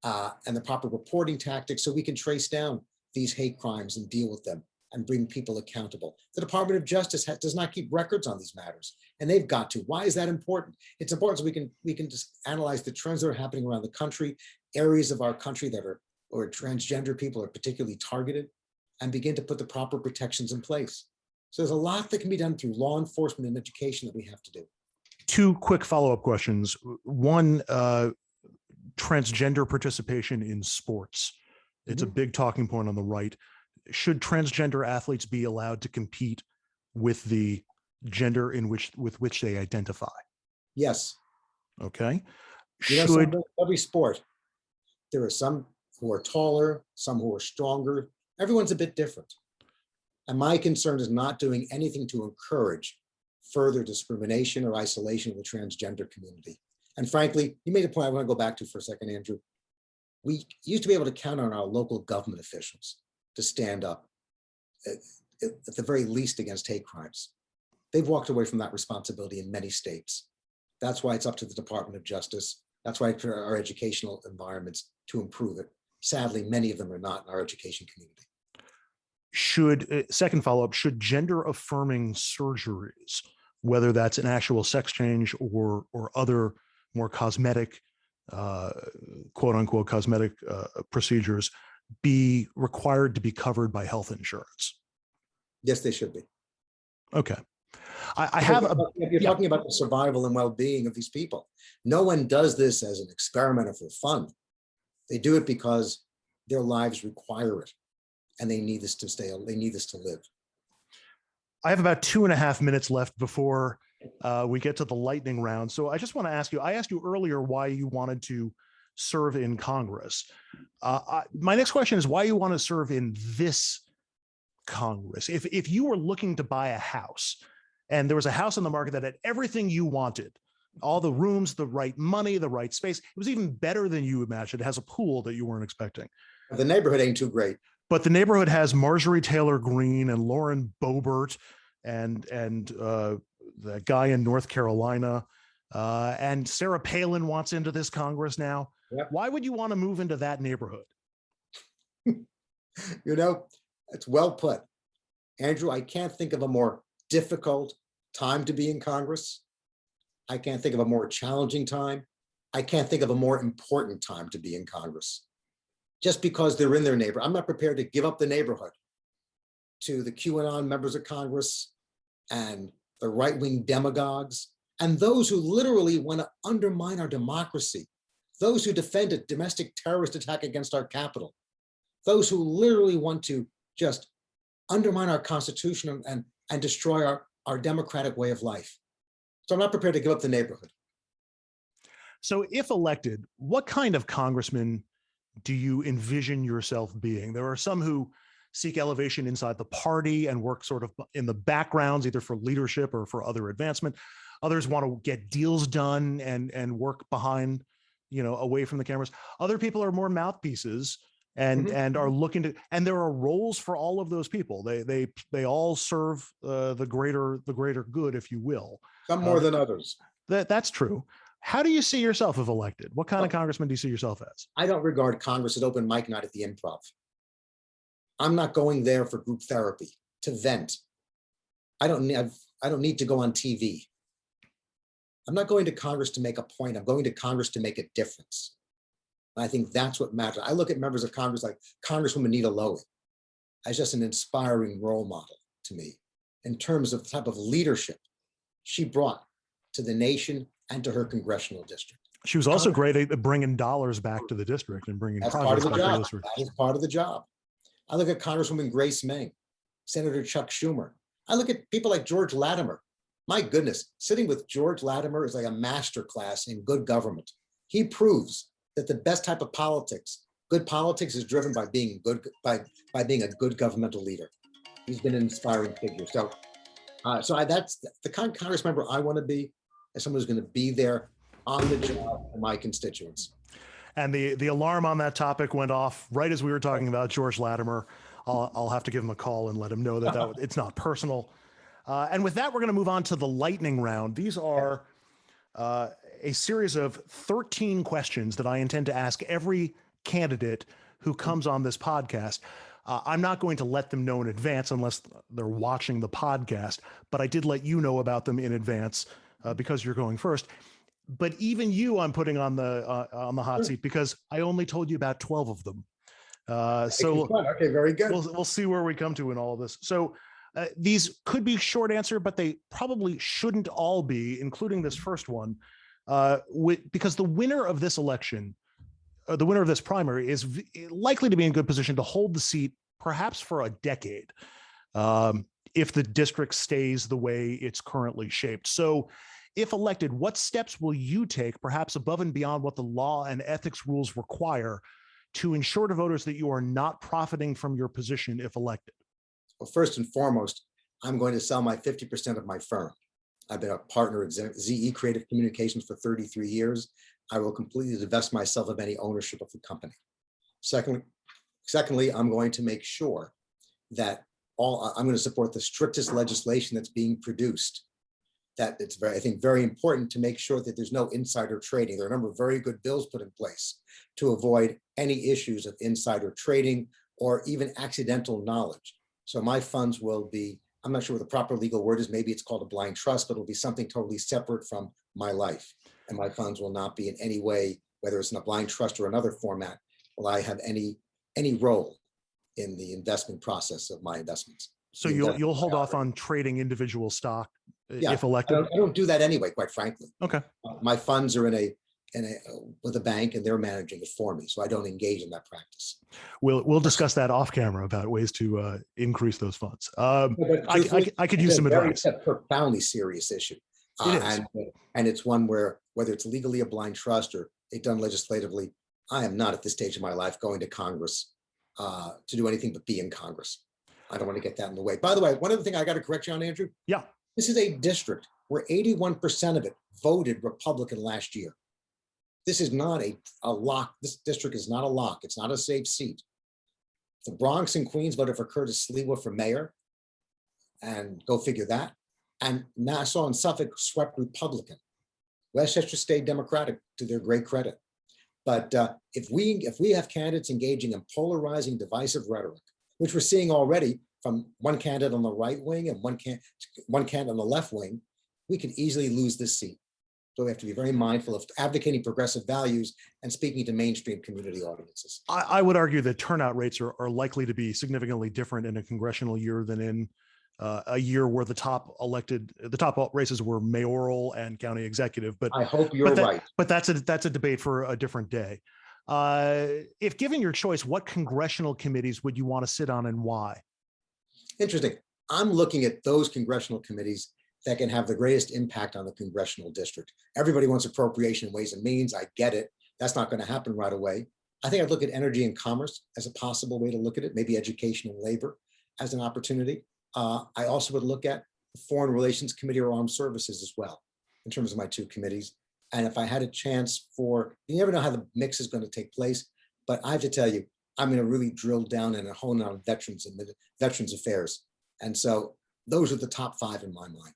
and the proper reporting tactics so we can trace down these hate crimes and deal with them and bring people accountable. The Department of Justice does not keep records on these matters, and they've got to. Why is that important? It's important so we can just analyze the trends that are happening around the country, areas of our country that are, or transgender people are particularly targeted, and begin to put the proper protections in place. So there's a lot that can be done through law enforcement and education that we have to do. Two quick follow-up questions. One, transgender participation in sports. It's a big talking point on the right. Should transgender athletes be allowed to compete with the gender with which they identify? Yes. Okay. Every sport, there are some who are taller, some who are stronger. Everyone's a bit different. And my concern is not doing anything to encourage further discrimination or isolation of the transgender community. And frankly, you made a point I want to go back to for a second, Andrew. We used to be able to count on our local government officials to stand up at the very least against hate crimes. They've walked away from that responsibility in many states. That's why it's up to the Department of Justice. That's why for our educational environments to improve it. Sadly, many of them are not in our education community. Second follow-up, should gender affirming surgeries, whether that's an actual sex change or other more cosmetic, quote unquote, cosmetic procedures, be required to be covered by health insurance? Yes, they should be. Okay. You're talking about the survival and well-being of these people. No one does this as an experiment or for fun. They do it because their lives require it, and they need this to stay. They need this to live. I have about 2.5 minutes left before we get to the lightning round. So I just want to ask you, I asked you earlier why you wanted to serve in Congress. My next question is why you want to serve in this Congress. If you were looking to buy a house and there was a house on the market that had everything you wanted, all the rooms, the right money, the right space, it was even better than you imagined. It has a pool that you weren't expecting. The neighborhood ain't too great. But the neighborhood has Marjorie Taylor Greene and Lauren Boebert and the guy in North Carolina, and Sarah Palin wants into this Congress now. Yep. Why would you want to move into that neighborhood? You know, it's well put. Andrew, I can't think of a more difficult time to be in Congress. I can't think of a more challenging time. I can't think of a more important time to be in Congress. Just because they're in their neighborhood. I'm not prepared to give up the neighborhood to the QAnon members of Congress and the right-wing demagogues and those who literally want to undermine our democracy, those who defend a domestic terrorist attack against our capital, those who literally want to just undermine our Constitution and destroy our democratic way of life. So I'm not prepared to give up the neighborhood. So if elected, what kind of congressman do you envision yourself being? There are some who seek elevation inside the party and work sort of in the backgrounds, either for leadership or for other advancement. Others want to get deals done and work behind, away from the cameras. Other people are more mouthpieces and are looking to, and there are roles for all of those people. They all serve the greater good, if you will. Some more than others. That's true. How do you see yourself if elected? What kind of congressman do you see yourself as? I don't regard Congress as open mic night at the Improv. I'm not going there for group therapy, to vent. I don't need to go on TV. I'm not going to Congress to make a point. I'm going to Congress to make a difference. And I think that's what matters. I look at members of Congress like Congresswoman Nita Lowey as just an inspiring role model to me in terms of the type of leadership she brought to the nation and to her congressional district. She was also great at bringing dollars back to the district and bringing progress back to the district. That is part of the job. I look at Congresswoman Grace Meng, Senator Chuck Schumer. I look at people like George Latimer. My goodness, sitting with George Latimer is like a master class in good government. He proves that the best type of politics, good politics, is driven by being good, by being a good governmental leader. He's been an inspiring figure. So that's the kind of Congress member I want to be, as someone who's going to be there on the job for my constituents. And the alarm on that topic went off right as we were talking about George Latimer. I'll have to give him a call and let him know that it's not personal. And with that, we're going to move on to the lightning round. These are a series of 13 questions that I intend to ask every candidate who comes on this podcast, I'm not going to let them know in advance unless they're watching the podcast, but I did let you know about them in advance because you're going first. But even you, I'm putting on the hot seat because I only told you about 12 of them. Okay, very good. We'll see where we come to in all of this. So these could be short answer, but they probably shouldn't all be, including this first one, because the winner of this election, the winner of this primary, is likely to be in good position to hold the seat, perhaps for a decade, if the district stays the way it's currently shaped. So if elected, what steps will you take, perhaps above and beyond what the law and ethics rules require, to ensure to voters that you are not profiting from your position if elected? Well, first and foremost, I'm going to sell my 50% of my firm. I've been a partner at ZE Creative Communications for 33 years. I will completely divest myself of any ownership of the company. Secondly, I'm going to make sure that I'm going to support the strictest legislation that's being produced. That it's very, I think, very important to make sure that there's no insider trading. There are a number of very good bills put in place to avoid any issues of insider trading or even accidental knowledge. So my funds will be, I'm not sure what the proper legal word is, maybe it's called a blind trust, but it'll be something totally separate from my life. And my funds will not be in any way, whether it's in a blind trust or another format, will I have any role in the investment process of my investments. So you'll hold off on trading individual stock if I elected? don't do that anyway, quite frankly. Okay. My funds are with a bank and they're managing it for me. So I don't engage in that practice. We'll discuss that off camera about ways to increase those funds. I could use some advice. It's a profoundly serious issue. It is. And it's one where, whether it's legally a blind trust or it's done legislatively, I am not at this stage of my life going to Congress to do anything but be in Congress. I don't want to get that in the way. By the way, one other thing I got to correct you on, Andrew. Yeah. This is a district where 81% of it voted Republican last year. This is not a lock. This district is not a lock. It's not a safe seat. The Bronx and Queens voted for Curtis Sliwa for mayor, and go figure that. And Nassau and Suffolk swept Republican. Westchester stayed Democratic, to their great credit. But if we have candidates engaging in polarizing, divisive rhetoric, which we're seeing already from one candidate on the right wing and one candidate on the left wing, we could easily lose this seat. So we have to be very mindful of advocating progressive values and speaking to mainstream community audiences. I would argue that turnout rates are likely to be significantly different in a congressional year than in a year where the top races were mayoral and county executive. But I hope you're right. But that's a debate for a different day. If given your choice, what congressional committees would you want to sit on and why? Interesting. I'm looking at those congressional committees that can have the greatest impact on the congressional district. Everybody wants appropriation and ways and means. I get it. That's not going to happen right away. I think I'd look at energy and commerce as a possible way to look at it, maybe education and labor as an opportunity. I also would look at the Foreign Relations Committee or Armed Services as well, in terms of my two committees. And if I had a chance you never know how the mix is going to take place, but I have to tell you, I'm going to really drill down and hone on veterans and veterans affairs. And so those are the top 5 in my mind: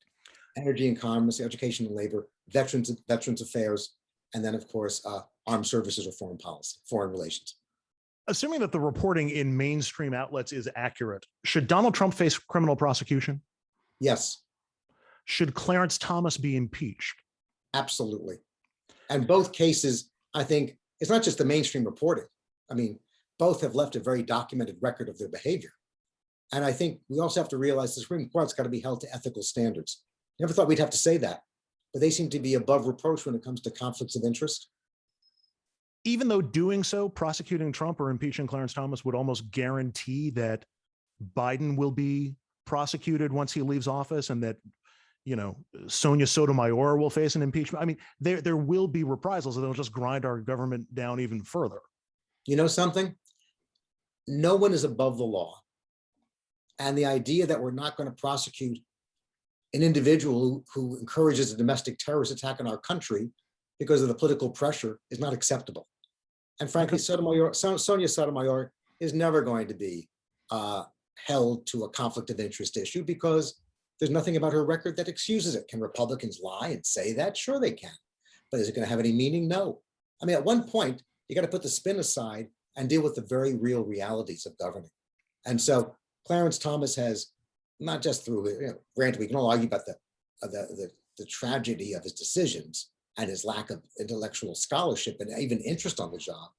energy and commerce, education and labor, veterans affairs, and then of course, armed services or foreign policy, foreign relations. Assuming that the reporting in mainstream outlets is accurate, should Donald Trump face criminal prosecution? Yes. Should Clarence Thomas be impeached? Absolutely. And both cases, I think, it's not just the mainstream reporting. I mean, both have left a very documented record of their behavior. And I think we also have to realize the Supreme Court's got to be held to ethical standards. Never thought we'd have to say that, but they seem to be above reproach when it comes to conflicts of interest. Even though doing so, prosecuting Trump or impeaching Clarence Thomas would almost guarantee that Biden will be prosecuted once he leaves office, and that, Sonia Sotomayor will face an impeachment. I mean, there will be reprisals, and they'll just grind our government down even further. You know something? No one is above the law. And the idea that we're not going to prosecute an individual who encourages a domestic terrorist attack on our country because of the political pressure is not acceptable. And frankly, Sonia Sotomayor is never going to be held to a conflict of interest issue because there's nothing about her record that excuses it. Can Republicans lie and say that? Sure they can. But is it going to have any meaning? No. I mean, at one point, You got to put the spin aside and deal with the very real realities of governing. And so Clarence Thomas has, not just through, granted, we can all argue about the tragedy of his decisions and his lack of intellectual scholarship and even interest on the job,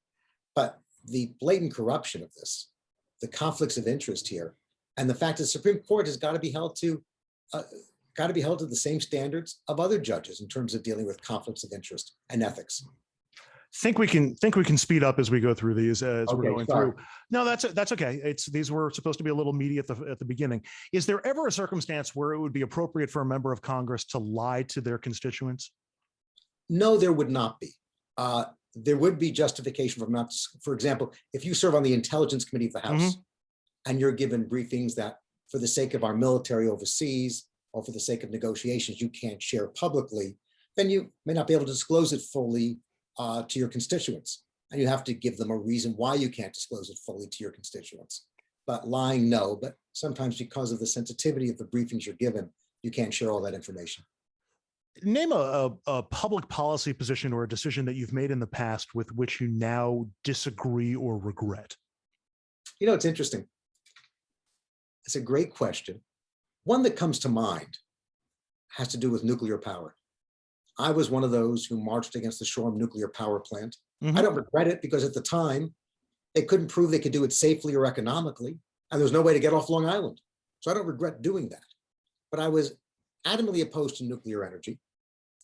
but the blatant corruption of this, the conflicts of interest here, and the fact that the Supreme Court has got to be held to the same standards of other judges in terms of dealing with conflicts of interest and ethics. Think we can speed up as we go through these as we're Okay, going sorry. through. No, that's okay. These were supposed to be a little meaty at the beginning. Is there ever a circumstance where it would be appropriate for a member of Congress to lie to their constituents? No, there would not be. There would be justification for not. For example, if you serve on the Intelligence Committee of the House and you're given briefings that for the sake of our military overseas or for the sake of negotiations you can't share publicly, then you may not be able to disclose it fully to your constituents. And you have to give them a reason why you can't disclose it fully to your constituents. But lying, no, but sometimes because of the sensitivity of the briefings you're given, you can't share all that information. Name a public policy position or a decision that you've made in the past with which you now disagree or regret. You know, it's interesting. It's a great question. One that comes to mind has to do with nuclear power. I was one of those who marched against the Shoreham nuclear power plant. I don't regret it because at the time, they couldn't prove they could do it safely or economically, and there was no way to get off Long Island. So I don't regret doing that. But I was adamantly opposed to nuclear energy.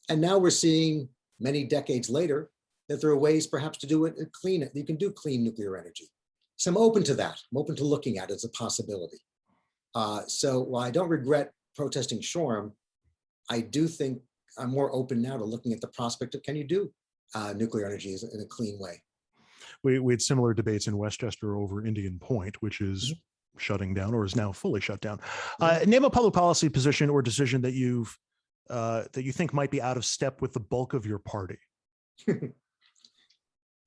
And now we're seeing many decades later that there are ways perhaps to do it clean. You can do clean nuclear energy. So I'm open to that. I'm open to looking at it as a possibility. So while I don't regret protesting Shoreham, I do think I'm more open now to looking at the prospect of can you do nuclear energy in a clean way. We had similar debates in Westchester over Indian Point, which is shutting down or is now fully shut down. Name a public policy position or decision that you think might be out of step with the bulk of your party.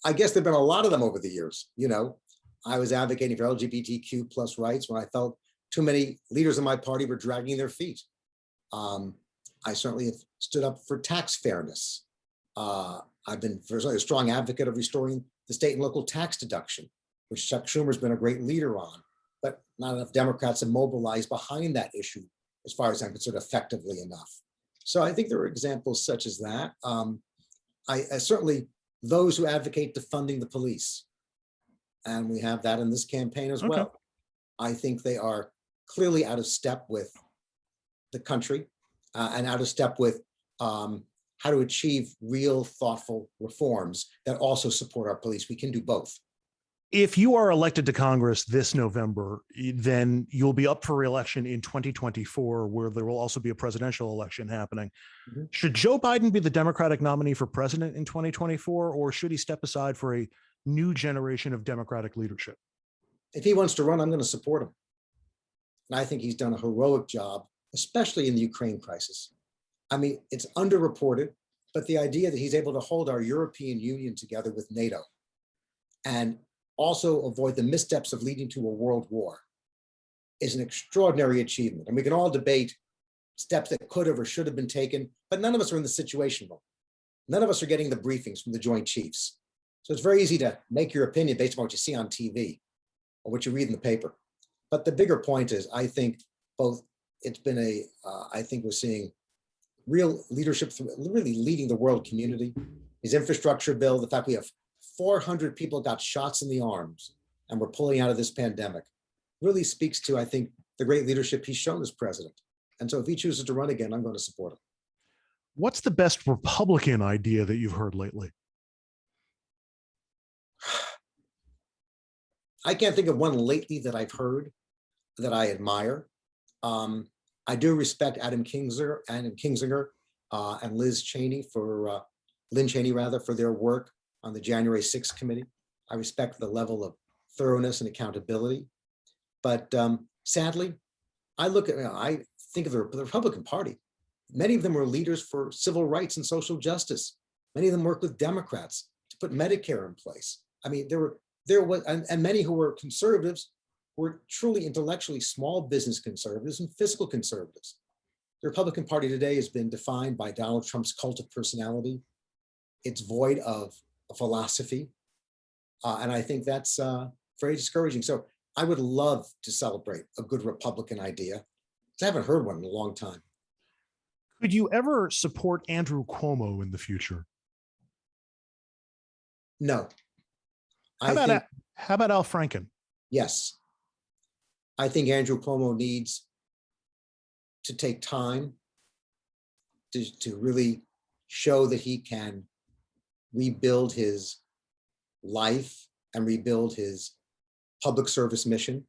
I guess there've been a lot of them over the years. You know, I was advocating for LGBTQ plus rights when I felt too many leaders in my party were dragging their feet. I certainly have stood up for tax fairness. I've been a strong advocate of restoring the state and local tax deduction, which Chuck Schumer's been a great leader on, but not enough Democrats have mobilized behind that issue, as far as I'm concerned, effectively enough. So I think there are examples such as that. I certainly those who advocate defunding the police, and we have that in this campaign as well. I think they are clearly out of step with the country and out of step with how to achieve real, thoughtful reforms that also support our police. We can do both. If you are elected to Congress this November, then you'll be up for re-election in 2024, where there will also be a presidential election happening. Should Joe Biden be the Democratic nominee for president in 2024, or should he step aside for a new generation of Democratic leadership? If he wants to run, I'm going to support him. And I think he's done a heroic job, especially in the Ukraine crisis. I mean, it's underreported, but the idea that he's able to hold our European Union together with NATO and also avoid the missteps of leading to a world war is an extraordinary achievement. And we can all debate steps that could have or should have been taken, but none of us are in the situation room. None of us are getting the briefings from the Joint Chiefs. So it's very easy to make your opinion based on what you see on TV or what you read in the paper. But the bigger point is, I think it's been I think we're seeing real leadership, really leading the world community. His infrastructure bill, the fact we have 400 people got shots in the arms and we're pulling out of this pandemic really speaks to, I think, the great leadership he's shown as president. And so if he chooses to run again, I'm going to support him. What's the best Republican idea that you've heard lately? I can't think of one lately that I've heard that I admire. I do respect Adam Kinzinger and Lynn Cheney for their work on the January 6th committee. I respect the level of thoroughness and accountability. But sadly, I think of the Republican Party. Many of them were leaders for civil rights and social justice. Many of them worked with Democrats to put Medicare in place. I mean, and many who were conservatives were truly intellectually small business conservatives and fiscal conservatives. The Republican Party today has been defined by Donald Trump's cult of personality. It's void of a philosophy. And I think that's very discouraging. So I would love to celebrate a good Republican idea. I haven't heard one in a long time. Could you ever support Andrew Cuomo in the future? No. How about Al Franken? Yes. I think Andrew Cuomo needs to take time to really show that he can rebuild his life and rebuild his public service mission.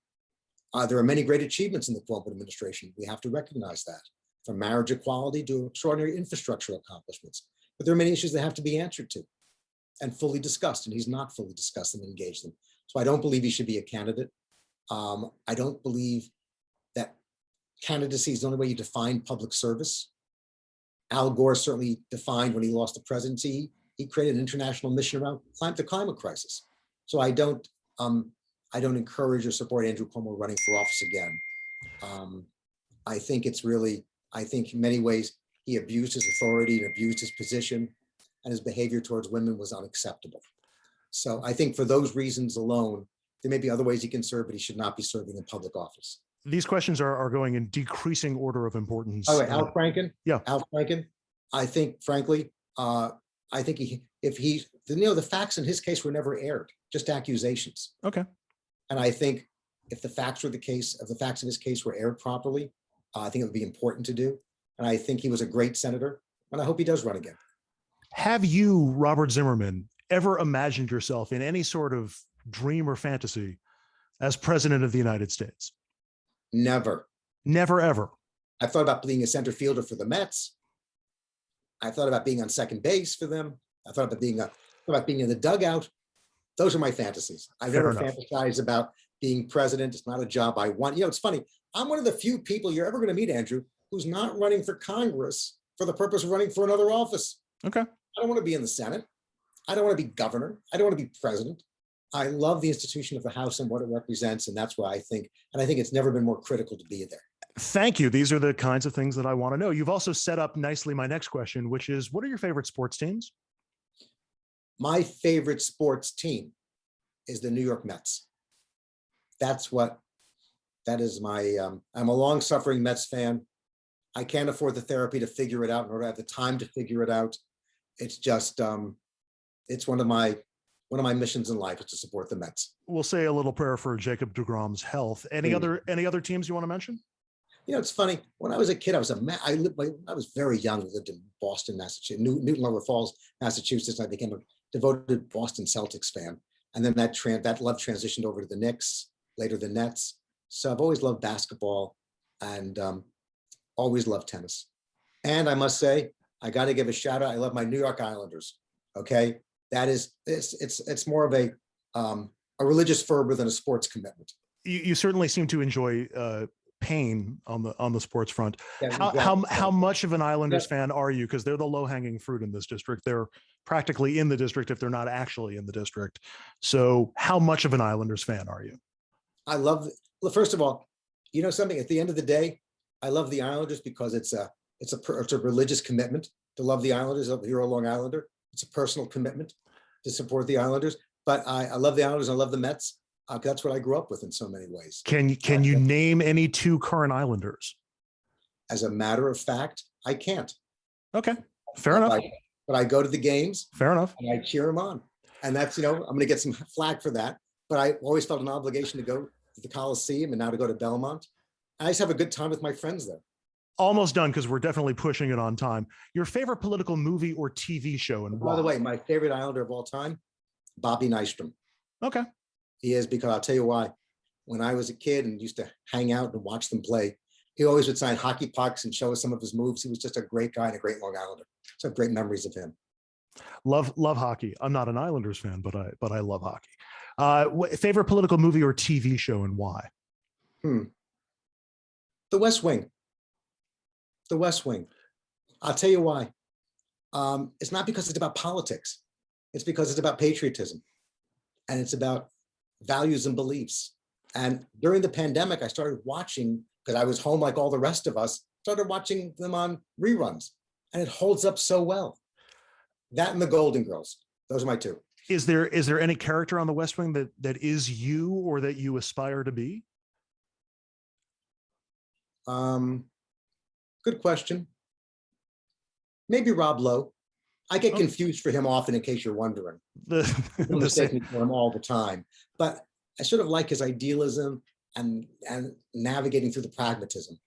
There are many great achievements in the Cuomo administration. We have to recognize that, from marriage equality to extraordinary infrastructure accomplishments. But there are many issues that have to be answered to and fully discussed, and he's not fully discussed them and engaged them. So I don't believe he should be a candidate. I don't believe that candidacy is the only way you define public service. Al Gore certainly defined when he lost the presidency, he created an international mission around the climate crisis. So I don't encourage or support Andrew Cuomo running for office again. I think in many ways, he abused his authority and abused his position, and his behavior towards women was unacceptable. So I think for those reasons alone, there may be other ways he can serve, but he should not be serving in public office. These questions are going in decreasing order of importance. Oh, wait, Al Franken? Yeah. Al Franken. I think, frankly, the facts in his case were never aired, just accusations. Okay. And I think if the facts of his case were aired properly, I think it would be important to do. And I think he was a great senator, and I hope he does run again. Have you, Robert Zimmerman, ever imagined yourself in any sort of dream or fantasy as president of the United States? Never. Never, ever. I thought about being a center fielder for the Mets. I thought about being on second base for them. I thought about being in the dugout. Those are my fantasies. I never fantasized about being president. It's not a job I want. It's funny. I'm one of the few people you're ever going to meet, Andrew, who's not running for Congress for the purpose of running for another office. Okay. I don't want to be in the Senate. I don't want to be governor. I don't want to be president. I love the institution of the House and what it represents. And that's why I think it's never been more critical to be there. Thank you. These are the kinds of things that I want to know. You've also set up nicely my next question, which is, what are your favorite sports teams? My favorite sports team is the New York Mets. That is my, I'm a long-suffering Mets fan. I can't afford the therapy to figure it out, nor do I have the time to figure it out. It's just, it's one of my missions in life is to support the Mets. We'll say a little prayer for Jacob deGrom's health. Any other teams you want to mention? It's funny. When I was a kid, I was very young. I lived in Boston, Massachusetts, Newton Lower Falls, Massachusetts. And I became a devoted Boston Celtics fan. And then that love transitioned over to the Knicks, later the Nets. So I've always loved basketball and always loved tennis. And I must say, I got to give a shout out. I love my New York Islanders. Okay. It's more of a religious fervor than a sports commitment. You certainly seem to enjoy pain on the sports front. Yeah, exactly. How much of an Islanders fan are you? Because they're the low hanging fruit in this district. They're practically in the district if they're not actually in the district. So how much of an Islanders fan are you? First of all, something, at the end of the day, I love the Islanders because it's a religious commitment to love the Islanders. You're a Long Islander. It's a personal commitment to support the Islanders. But I love the Islanders. I love the Mets. That's what I grew up with in so many ways. Can you name any two current Islanders? As a matter of fact, I can't. Okay, fair enough. But I go to the games. Fair enough. And I cheer them on. And that's, I'm going to get some flack for that. But I always felt an obligation to go to the Coliseum and now to go to Belmont. I just have a good time with my friends there. Almost done, because we're definitely pushing it on time. Your favorite political movie or TV show, and why? By the way, my favorite Islander of all time, Bobby Nystrom. Okay. He is, because I'll tell you why. When I was a kid and used to hang out and watch them play, he always would sign hockey pucks and show us some of his moves. He was just a great guy and a great Long Islander. So I have great memories of him. Love hockey. I'm not an Islanders fan, but I love hockey. Favorite political movie or TV show, and why? The West Wing. The West Wing. I'll tell you why. It's not because it's about politics. It's because it's about patriotism. And it's about values and beliefs. And during the pandemic, I started watching, because I was home like all the rest of us, started watching them on reruns. And it holds up so well. That and the Golden Girls. Those are my two. Is there any character on the West Wing that is you or that you aspire to be? Good question. Maybe Rob Lowe. I get confused for him often, in case you're wondering. People mistake me for him all the time. But I sort of like his idealism and navigating through the pragmatism.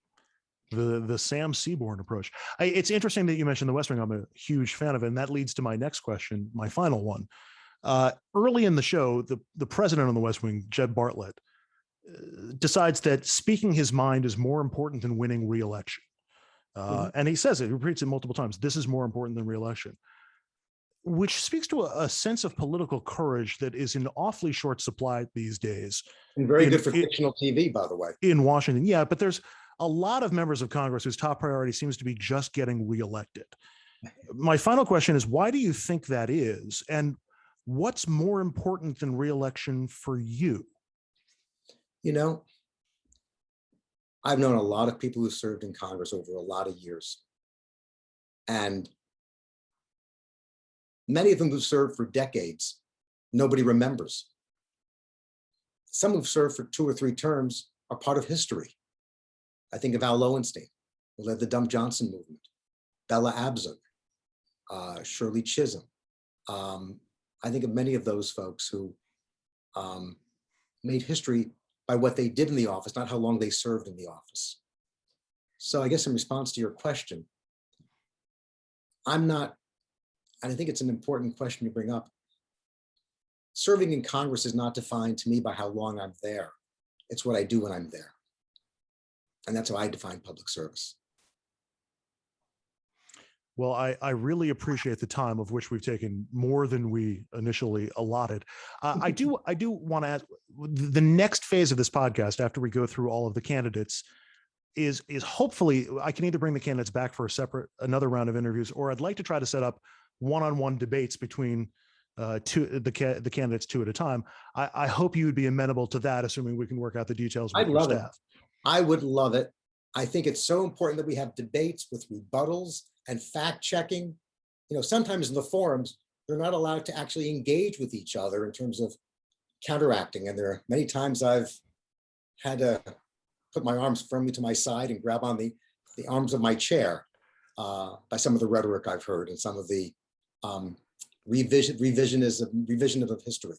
The Sam Seaborn approach. It's interesting that you mentioned the West Wing. I'm a huge fan of it, and that leads to my next question, my final one. Early in the show, the president on the West Wing, Jed Bartlett, decides that speaking his mind is more important than winning re-election. And he says it, he repeats it multiple times. This is more important than re-election, which speaks to a sense of political courage that is in awfully short supply these days. And very good for fictional TV, by the way. In Washington, yeah, but there's a lot of members of Congress whose top priority seems to be just getting reelected. My final question is, why do you think that is? And what's more important than reelection for you? You know, I've known a lot of people who served in Congress over a lot of years. And many of them who served for decades, nobody remembers. Some who've served for 2 or 3 terms are part of history. I think of Al Lowenstein, who led the Dump Johnson movement, Bella Abzug, Shirley Chisholm. I think of many of those folks who made history by what they did in the office, not how long they served in the office. So I guess in response to your question, I'm not, and I think it's an important question to bring up, serving in Congress is not defined to me by how long I'm there. It's what I do when I'm there. And that's how I define public service. Well, I really appreciate the time, of which we've taken more than we initially allotted. I do want to ask, the next phase of this podcast, after we go through all of the candidates, is hopefully I can either bring the candidates back for another round of interviews, or I'd like to try to set up one-on-one debates between the candidates 2 at a time. I hope you would be amenable to that, assuming we can work out the details with your staff. I would love it. I think it's so important that we have debates with rebuttals and fact checking. You know, sometimes in the forums, they're not allowed to actually engage with each other in terms of counteracting. And there are many times I've had to put my arms firmly to my side and grab on the arms of my chair by some of the rhetoric I've heard and some of the revision of history.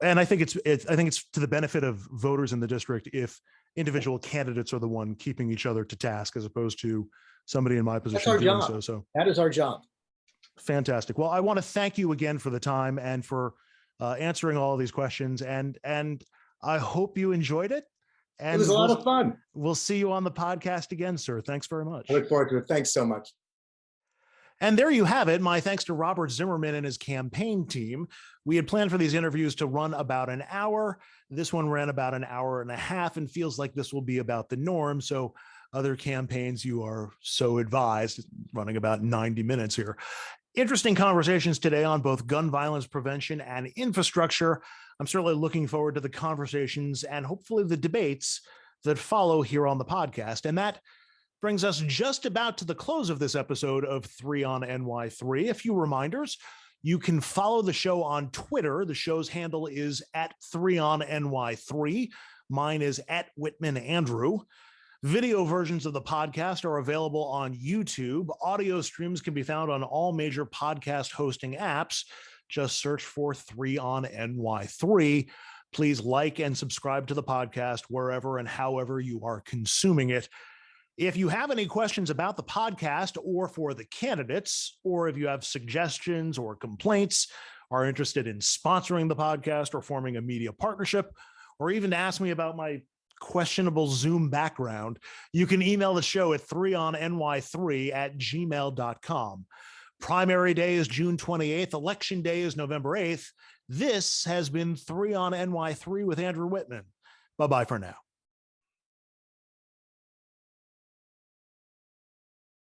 And I think it's to the benefit of voters in the district if individual candidates are the one keeping each other to task, as opposed to somebody in my position doing so. So that is our job. Fantastic. Well, I want to thank you again for the time and for answering all of these questions. And I hope you enjoyed it. And it was a lot of fun. We'll see you on the podcast again, sir. Thanks very much. I look forward to it. Thanks so much. And there you have it. My thanks to Robert Zimmerman and his campaign team. We had planned for these interviews to run about an hour. This one ran about an hour and a half and feels like this will be about the norm. So other campaigns, you are so advised, running about 90 minutes here. Interesting conversations today on both gun violence prevention and infrastructure. I'm certainly looking forward to the conversations and hopefully the debates that follow here on the podcast. And that brings us just about to the close of this episode of 3 on NY3. A few reminders. You can follow the show on Twitter. The show's handle is @3onNY3. Mine is @WhitmanAndrew. Video versions of the podcast are available on YouTube. Audio streams can be found on all major podcast hosting apps. Just search for 3 on NY3. Please like and subscribe to the podcast wherever and however you are consuming it. If you have any questions about the podcast or for the candidates, or if you have suggestions or complaints, are interested in sponsoring the podcast or forming a media partnership, or even to ask me about my questionable Zoom background, you can email the show at 3onny3@gmail.com. Primary day is June 28th. Election day is November 8th. This has been 3 on NY3 with Andrew Whitman. Bye-bye for now.